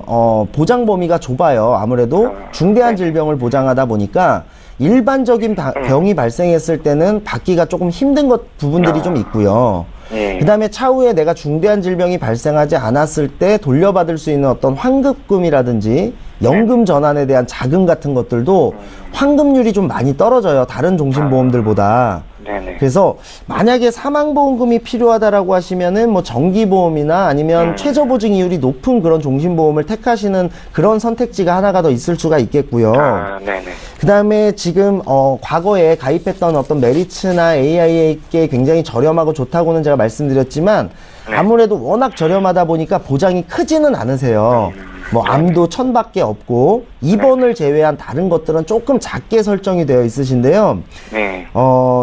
보장 범위가 좁아요. 아무래도 중대한 질병을 보장하다 보니까 일반적인 병이 발생했을 때는 받기가 조금 힘든 부분들이 좀 있고요. 예. 그 다음에 차후에 내가 중대한 질병이 발생하지 않았을 때 돌려받을 수 있는 어떤 환급금이라든지 연금 전환에 대한 자금 같은 것들도 환급률이 좀 많이 떨어져요. 다른 종신보험들보다. 네네. 그래서 만약에 사망보험금이 필요하다라고 하시면은 뭐 정기보험이나 아니면 최저보증 이율이 높은 그런 종신보험을 택하시는 그런 선택지가 하나가 더 있을 수가 있겠고요. 아, 네네. 그 다음에 지금 과거에 가입했던 어떤 메리츠나 AIA께 굉장히 저렴하고 좋다고는 제가 말씀드렸지만 아무래도 워낙 저렴하다 보니까 보장이 크지는 않으세요. 뭐 암도 1000밖에 없고 입원을 제외한 다른 것들은 조금 작게 설정이 되어 있으신데요. 네.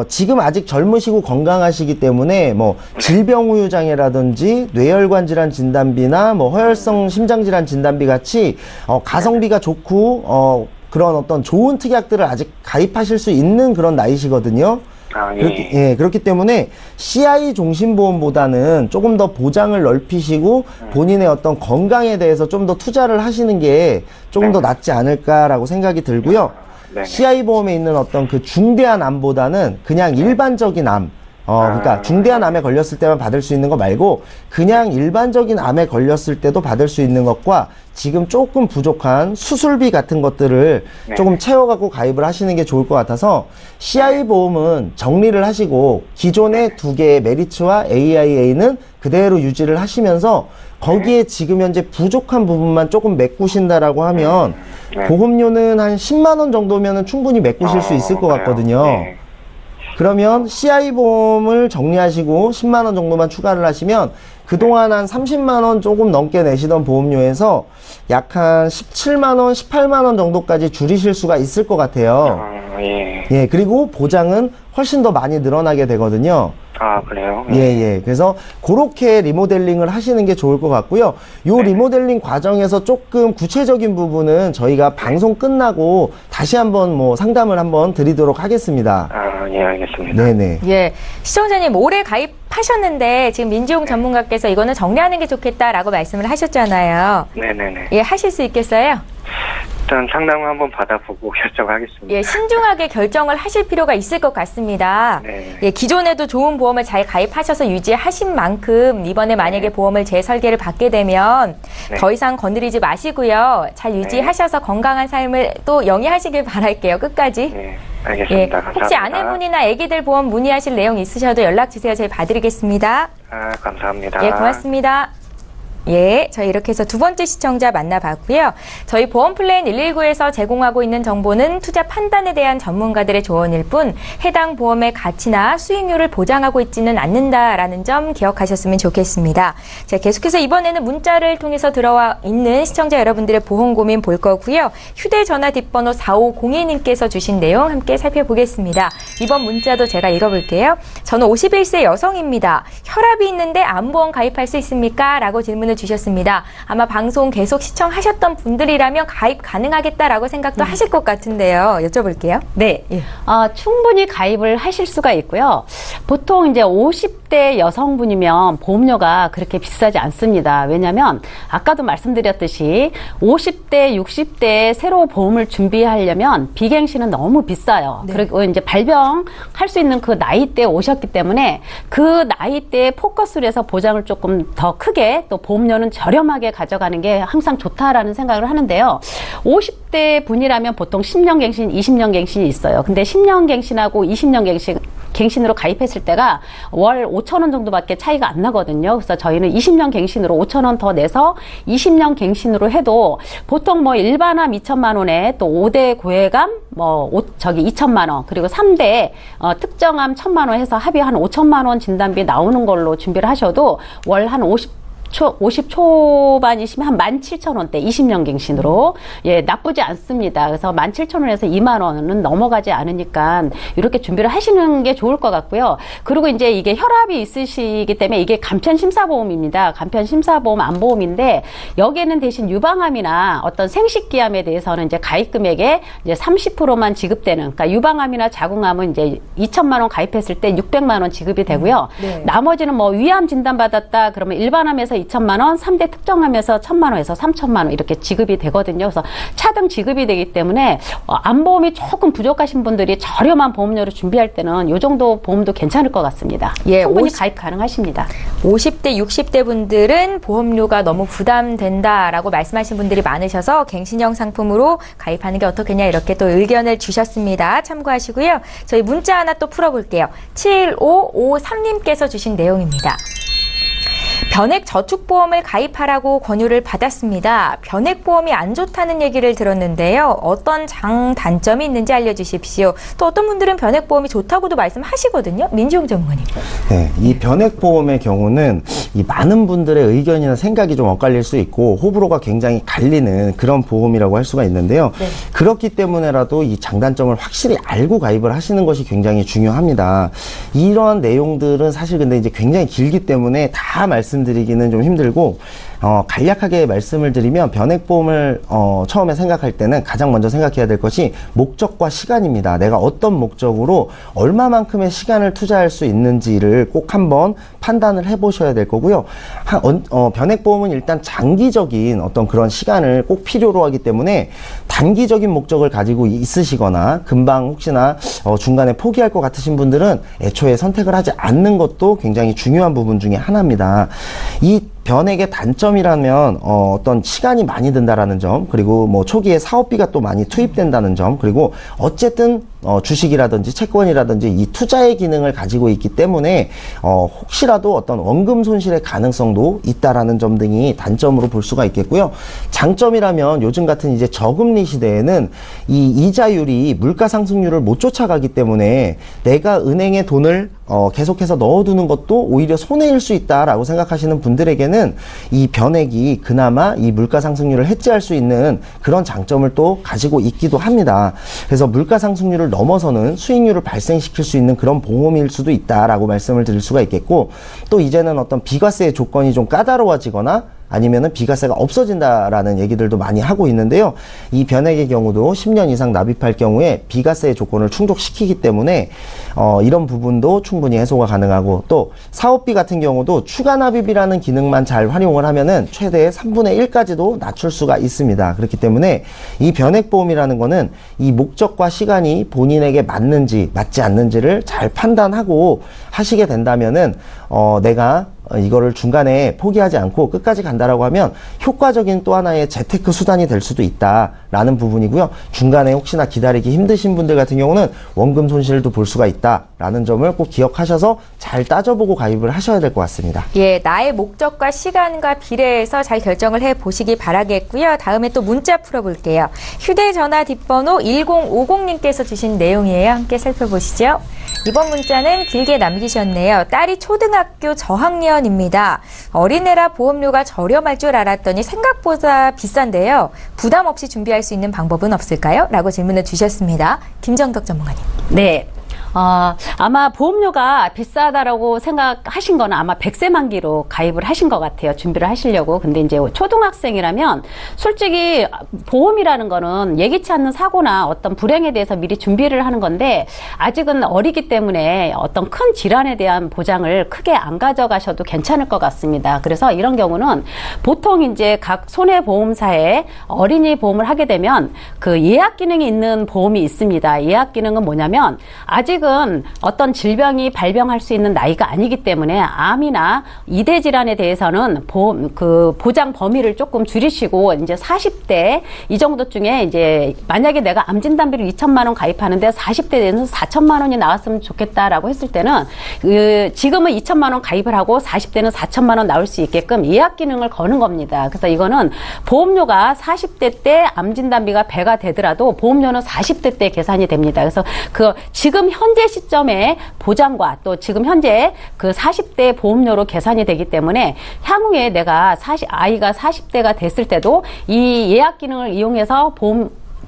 지금 아직 젊으시고 건강하시기 때문에 뭐 질병 후유 장애라든지 뇌혈관 질환 진단비나 뭐 허혈성 심장 질환 진단비 같이 가성비가 좋고 그런 어떤 좋은 특약들을 아직 가입하실 수 있는 그런 나이시거든요. 아, 예. 그렇기 때문에 CI 종신보험보다는 조금 더 보장을 넓히시고 본인의 어떤 건강에 대해서 좀 더 투자를 하시는 게 조금 더 낫지 않을까라고 생각이 들고요. 네. CI 보험에 있는 어떤 그 중대한 암보다는 그냥 일반적인 암, 그러니까 중대한 암에 걸렸을 때만 받을 수 있는 거 말고 그냥 일반적인 암에 걸렸을 때도 받을 수 있는 것과 지금 조금 부족한 수술비 같은 것들을 조금 채워갖고 가입을 하시는 게 좋을 것 같아서 CI 보험은 정리를 하시고 기존의 두 개의 메리츠와 AIA는 그대로 유지를 하시면서 거기에 지금 현재 부족한 부분만 조금 메꾸신다라고 하면 보험료는 한 10만 원 정도면 충분히 메꾸실 수 있을 것 같거든요. 네. 그러면 CI 보험을 정리하시고 10만 원 정도만 추가를 하시면 그동안 한 30만 원 조금 넘게 내시던 보험료에서 약 한 17만 원, 18만 원 정도까지 줄이실 수가 있을 것 같아요. 예, 그리고 보장은 훨씬 더 많이 늘어나게 되거든요. 아, 그래요? 예. 그래서 그렇게 리모델링을 하시는 게 좋을 것 같고요. 요 리모델링 과정에서 조금 구체적인 부분은 저희가 방송 끝나고 다시 한번 뭐 상담을 한번 드리도록 하겠습니다. 아, 예, 알겠습니다. 네네. 예. 시청자님, 올해 가입하셨는데 지금 민지용 전문가께서 이거는 정리하는 게 좋겠다라고 말씀을 하셨잖아요. 네네네. 예, 하실 수 있겠어요? 일단 상담을 한번 받아보고 결정하겠습니다. 예, 신중하게 결정을 하실 필요가 있을 것 같습니다. 네. 예, 기존에도 좋은 보험을 잘 가입하셔서 유지하신 만큼 이번에 만약에 보험을 재설계를 받게 되면 더 이상 건드리지 마시고요. 잘 유지하셔서 건강한 삶을 또 영위하시길 바랄게요. 끝까지. 네, 예, 알겠습니다. 감사합니다. 혹시 아내분이나 아기들 보험 문의하실 내용 있으셔도 연락 주세요. 저희 봐드리겠습니다. 아, 감사합니다. 예, 고맙습니다. 예, 저희 이렇게 해서 두 번째 시청자 만나봤고요. 저희 보험플랜 119에서 제공하고 있는 정보는 투자 판단에 대한 전문가들의 조언일 뿐 해당 보험의 가치나 수익률을 보장하고 있지는 않는다라는 점 기억하셨으면 좋겠습니다. 자, 계속해서 이번에는 문자를 통해서 들어와 있는 시청자 여러분들의 보험 고민 볼 거고요. 휴대전화 뒷번호 4502님께서 주신 내용 함께 살펴보겠습니다. 이번 문자도 제가 읽어볼게요. 저는 51세 여성입니다. 혈압이 있는데 암보험 가입할 수 있습니까? 라고 질문을 주셨습니다. 아마 방송 계속 시청하셨던 분들이라면 가입 가능하겠다라고 생각도 하실 것 같은데요. 여쭤볼게요. 네. 예. 충분히 가입을 하실 수가 있고요. 보통 이제 50대 여성분이면 보험료가 그렇게 비싸지 않습니다. 왜냐하면 아까도 말씀드렸듯이 50대, 60대에 새로 보험을 준비하려면 비갱신은 너무 비싸요. 네. 그리고 이제 발병할 수 있는 그 나이대에 오셨기 때문에 그 나이대에 포커스를 해서 보장을 조금 더 크게 또 보험료는 저렴하게 가져가는 게 항상 좋다라는 생각을 하는데요. 50대 분이라면 보통 10년 갱신, 20년 갱신이 있어요. 근데 10년 갱신하고 20년 갱신으로 가입했을 때가 월 5,000원 정도밖에 차이가 안 나거든요. 그래서 저희는 20년 갱신으로 5,000원 더 내서 20년 갱신으로 해도 보통 뭐 일반암 2천만 원에 또 5대 고해감 2천만 원 그리고 3대 특정암 1,000만 원 해서 합의 한 5천만 원 진단비 나오는 걸로 준비를 하셔도 월 한 50 초반이시면 한 17,000원대 20년 갱신으로 예 나쁘지 않습니다. 그래서 17,000원에서 2만 원은 넘어가지 않으니까 이렇게 준비를 하시는 게 좋을 것 같고요. 그리고 이제 이게 혈압이 있으시기 때문에 이게 간편심사보험입니다. 간편심사보험 안보험인데 여기에는 대신 유방암이나 어떤 생식기암에 대해서는 이제 가입 금액에 이제 30%만 지급되는 그러니까 유방암이나 자궁암은 이제 2천만 원 가입했을 때 600만 원 지급이 되고요. 네. 나머지는 뭐 위암 진단 받았다 그러면 일반암에서 2천만 원, 3대 특정암에서 1,000만 원에서 3천만 원 이렇게 지급이 되거든요. 그래서 차등 지급이 되기 때문에 암보험이 조금 부족하신 분들이 저렴한 보험료를 준비할 때는 이 정도 보험도 괜찮을 것 같습니다. 예, 충분히 가입 가능하십니다. 50대, 60대 분들은 보험료가 너무 부담된다라고 말씀하신 분들이 많으셔서 갱신형 상품으로 가입하는 게 어떻겠냐 이렇게 또 의견을 주셨습니다. 참고하시고요. 저희 문자 하나 또 풀어볼게요. 7553님께서 주신 내용입니다. 변액저축보험을 가입하라고 권유를 받았습니다. 변액보험이 안 좋다는 얘기를 들었는데요. 어떤 장단점이 있는지 알려주십시오. 또 어떤 분들은 변액보험이 좋다고도 말씀하시거든요. 민지용 전문가님. 네, 이 변액보험의 경우는 이 많은 분들의 의견이나 생각이 좀 엇갈릴 수 있고 호불호가 굉장히 갈리는 그런 보험이라고 할 수가 있는데요. 네. 그렇기 때문에라도 이 장단점을 확실히 알고 가입을 하시는 것이 굉장히 중요합니다. 이런 내용들은 사실 근데 이제 굉장히 길기 때문에 다 말씀드리기는 좀 힘들고 간략하게 말씀을 드리면 변액보험을 처음에 생각할 때는 가장 먼저 생각해야 될 것이 목적과 시간입니다. 내가 어떤 목적으로 얼마만큼의 시간을 투자할 수 있는지를 꼭 한번 판단을 해보셔야 될 거고요. 변액보험은 일단 장기적인 어떤 그런 시간을 꼭 필요로 하기 때문에 단기적인 목적을 가지고 있으시거나 금방 혹시나 중간에 포기할 것 같으신 분들은 애초에 선택을 하지 않는 것도 굉장히 중요한 부분 중에 하나입니다. 이 변액의 단점이라면 어떤 시간이 많이 든다라는 점, 그리고 뭐 초기에 사업비가 또 많이 투입된다는 점, 그리고 어쨌든 주식이라든지 채권이라든지 이 투자의 기능을 가지고 있기 때문에 혹시라도 어떤 원금 손실의 가능성도 있다라는 점 등이 단점으로 볼 수가 있겠고요. 장점이라면 요즘 같은 이제 저금리 시대에는 이 이자율이 물가 상승률을 못 쫓아가기 때문에 내가 은행에 돈을 계속해서 넣어두는 것도 오히려 손해일 수 있다라고 생각하시는 분들에게는 이 변액이 그나마 이 물가 상승률을 해지할 수 있는 그런 장점을 또 가지고 있기도 합니다. 그래서 물가 상승률을 넘어서는 수익률을 발생시킬 수 있는 그런 보험일 수도 있다라고 말씀을 드릴 수가 있겠고, 또 이제는 어떤 비과세의 조건이 좀 까다로워지거나 아니면은 비과세가 없어진다라는 얘기들도 많이 하고 있는데요. 이 변액의 경우도 10년 이상 납입할 경우에 비과세의 조건을 충족시키기 때문에 이런 부분도 충분히 해소가 가능하고, 또 사업비 같은 경우도 추가 납입이라는 기능만 잘 활용을 하면은 최대 3분의 1까지도 낮출 수가 있습니다. 그렇기 때문에 이 변액보험이라는 거는 이 목적과 시간이 본인에게 맞는지 맞지 않는지를 잘 판단하고 하시게 된다면은 내가 이거를 중간에 포기하지 않고 끝까지 간다라고 하면 효과적인 또 하나의 재테크 수단이 될 수도 있다라는 부분이고요. 중간에 혹시나 기다리기 힘드신 분들 같은 경우는 원금 손실도 볼 수가 있다라는 점을 꼭 기억하셔서 잘 따져보고 가입을 하셔야 될 것 같습니다. 예, 나의 목적과 시간과 비례해서 잘 결정을 해보시기 바라겠고요. 다음에 또 문자 풀어볼게요. 휴대전화 뒷번호 1050님께서 주신 내용이에요. 함께 살펴보시죠. 이번 문자는 길게 남기셨네요. 딸이 초등학교 저학년입니다. 어린애라 보험료가 저렴할 줄 알았더니 생각보다 비싼데요. 부담 없이 준비할 수 있는 방법은 없을까요? 라고 질문을 주셨습니다. 김정덕 전문가님. 네. 아마 보험료가 비싸다라고 생각하신 거는 아마 100세 만기로 가입을 하신 것 같아요. 준비를 하시려고. 근데 이제 초등학생이라면 솔직히 보험이라는 거는 예기치 않는 사고나 어떤 불행에 대해서 미리 준비를 하는 건데 아직은 어리기 때문에 어떤 큰 질환에 대한 보장을 크게 안 가져가셔도 괜찮을 것 같습니다. 그래서 이런 경우는 보통 이제 각 손해보험사에 어린이 보험을 하게 되면 그 예약 기능이 있는 보험이 있습니다. 예약 기능은 뭐냐면 아직은 어떤 질병이 발병할 수 있는 나이가 아니기 때문에 암이나 이대 질환에 대해서는 보장 범위를 조금 줄이시고 이제 40대 이 정도쯤에 이제 만약에 내가 암 진단비를 2천만 원 가입하는데 40대에는 4천만 원이 나왔으면 좋겠다라고 했을 때는 지금은 2천만 원 가입을 하고 40대는 4천만 원 나올 수 있게끔 예약 기능을 거는 겁니다. 그래서 이거는 보험료가 40대 때 암 진단비가 배가 되더라도 보험료는 40대 때 계산이 됩니다. 그래서 지금 현재 시점에 보장과 또 지금 현재 그 40대 보험료로 계산이 되기 때문에 향후에 내가 아이가 40대가 됐을 때도 이 예약 기능을 이용해서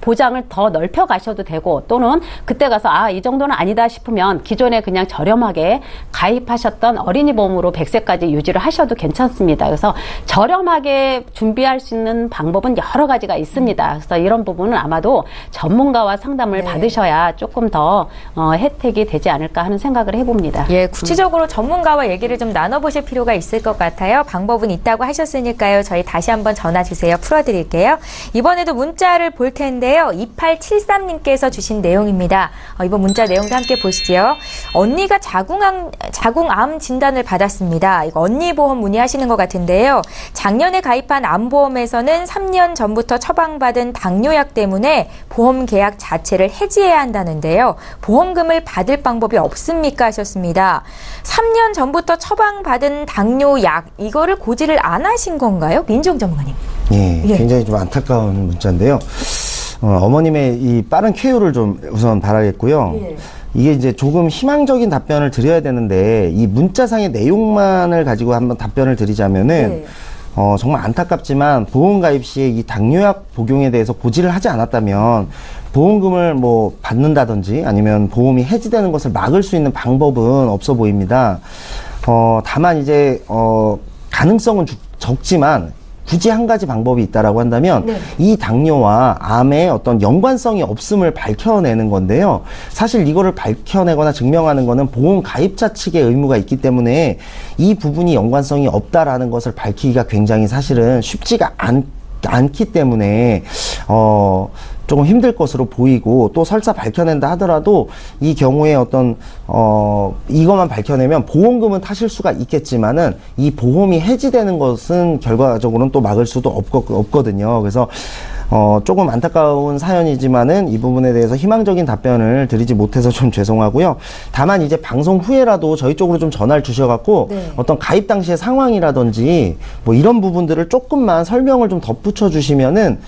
보장을 더 넓혀 가셔도 되고 또는 그때 가서 이 정도는 아니다 싶으면 기존에 그냥 저렴하게 가입하셨던 어린이 보험으로 100세까지 유지를 하셔도 괜찮습니다. 그래서 저렴하게 준비할 수 있는 방법은 여러 가지가 있습니다. 그래서 이런 부분은 아마도 전문가와 상담을 받으셔야 조금 더 혜택이 되지 않을까 하는 생각을 해봅니다. 예, 구체적으로 전문가와 얘기를 좀 나눠보실 필요가 있을 것 같아요. 방법은 있다고 하셨으니까요. 저희 다시 한번 전화 주세요. 풀어드릴게요. 이번에도 문자를 볼 텐데 2873님께서 주신 내용입니다. 이번 문자 내용도 함께 보시죠. 언니가 자궁암 진단을 받았습니다. 이거 언니 보험 문의하시는 것 같은데요. 작년에 가입한 암보험에서는 3년 전부터 처방받은 당뇨약 때문에 보험 계약 자체를 해지해야 한다는데요. 보험금을 받을 방법이 없습니까? 하셨습니다. 3년 전부터 처방받은 당뇨약 이거를 고지를 안 하신 건가요? 민정 전문가님. 예, 굉장히 좀 안타까운 문자인데요. 어머님의 이 빠른 쾌유를 좀 우선 바라겠고요. 이게 이제 조금 희망적인 답변을 드려야 되는데 이 문자상의 내용만을 가지고 한번 답변을 드리자면은 정말 안타깝지만 보험 가입 시에 이 당뇨약 복용에 대해서 고지를 하지 않았다면 보험금을 뭐 받는다든지 아니면 보험이 해지되는 것을 막을 수 있는 방법은 없어 보입니다. 다만 이제 가능성은 적지만 굳이 한 가지 방법이 있다라고 한다면 이 당뇨와 암의 어떤 연관성이 없음을 밝혀내는 건데요. 사실 이거를 밝혀내거나 증명하는 거는 보험 가입자 측의 의무가 있기 때문에 이 부분이 연관성이 없다라는 것을 밝히기가 굉장히 사실은 쉽지가 않기 때문에 조금 힘들 것으로 보이고 또 설사 밝혀낸다 하더라도 이 경우에 어떤 이것만 밝혀내면 보험금은 타실 수가 있겠지만은 이 보험이 해지되는 것은 결과적으로는 또 막을 수도 없거든요. 그래서 조금 안타까운 사연이지만은 이 부분에 대해서 희망적인 답변을 드리지 못해서 좀 죄송하고요. 다만 이제 방송 후에라도 저희 쪽으로 좀 전화를 주셔갖고 어떤 가입 당시의 상황이라든지 뭐 이런 부분들을 조금만 설명을 좀 덧붙여 주시면은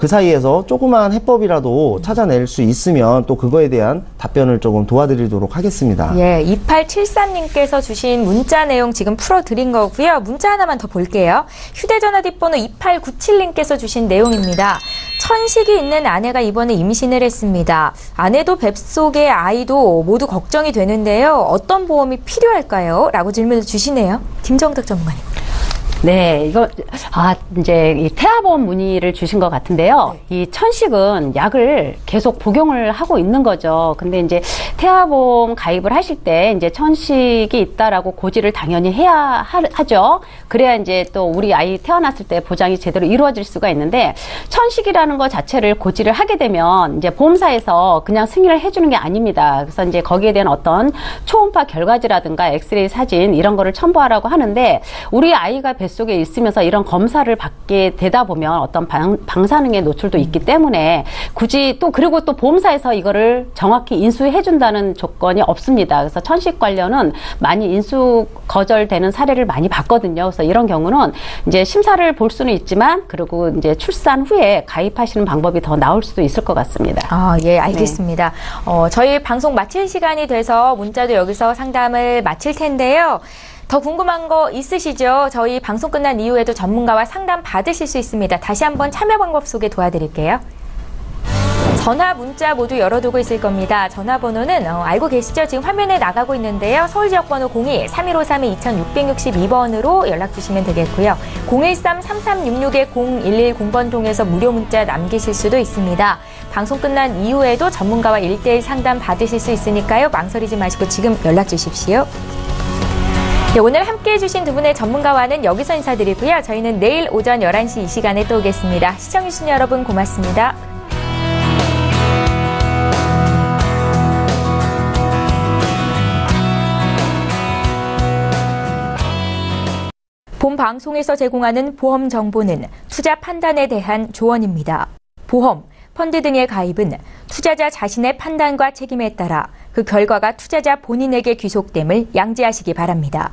그 사이에서 조그만 해법이라도 찾아낼 수 있으면 또 그거에 대한 답변을 조금 도와드리도록 하겠습니다. 예, 2873님께서 주신 문자 내용 지금 풀어드린 거고요. 문자 하나만 더 볼게요. 휴대전화 뒷번호 2897님께서 주신 내용입니다. 천식이 있는 아내가 이번에 임신을 했습니다. 아내도 뱃속의 아이도 모두 걱정이 되는데요. 어떤 보험이 필요할까요? 라고 질문을 주시네요. 김정덕 전문가님. 네, 이제 이 태아보험 문의를 주신 것 같은데요. 이 천식은 약을 계속 복용을 하고 있는 거죠. 근데 이제 태아보험 가입을 하실 때 이제 천식이 있다라고 고지를 당연히 해야 하죠. 그래야 이제 또 우리 아이 태어났을 때 보장이 제대로 이루어질 수가 있는데, 천식이라는 것 자체를 고지를 하게 되면 이제 보험사에서 그냥 승인을 해주는 게 아닙니다. 그래서 이제 거기에 대한 어떤 초음파 결과지라든가 엑스레이 사진 이런 거를 첨부하라고 하는데, 우리 아이가 뱃속에 있으면서 이런 검사를 받게 되다 보면 어떤 방사능의 노출도 있기 때문에 굳이 그리고 또 보험사에서 이거를 정확히 인수해 준다는 조건이 없습니다. 그래서 천식 관련은 많이 인수 거절되는 사례를 많이 봤거든요. 그래서 이런 경우는 이제 심사를 볼 수는 있지만, 그리고 이제 출산 후에 가입하시는 방법이 더 나올 수도 있을 것 같습니다. 예, 알겠습니다. 네. 저희 방송 마칠 시간이 돼서 문자도 여기서 상담을 마칠 텐데요. 더 궁금한 거 있으시죠? 저희 방송 끝난 이후에도 전문가와 상담 받으실 수 있습니다. 다시 한번 참여 방법 소개 도와드릴게요. 전화, 문자 모두 열어두고 있을 겁니다. 전화번호는 알고 계시죠? 지금 화면에 나가고 있는데요. 서울지역번호 02-3153-2662번으로 연락 주시면 되겠고요. 013-3366-0110번 통해서 무료 문자 남기실 수도 있습니다. 방송 끝난 이후에도 전문가와 1:1 상담 받으실 수 있으니까요. 망설이지 마시고 지금 연락 주십시오. 네, 오늘 함께해 주신 두 분의 전문가와는 여기서 인사드리고요. 저희는 내일 오전 11시 이 시간에 또 오겠습니다. 시청해주신 여러분 고맙습니다. 본 방송에서 제공하는 보험 정보는 투자 판단에 대한 조언입니다. 보험, 펀드 등의 가입은 투자자 자신의 판단과 책임에 따라 그 결과가 투자자 본인에게 귀속됨을 양지하시기 바랍니다.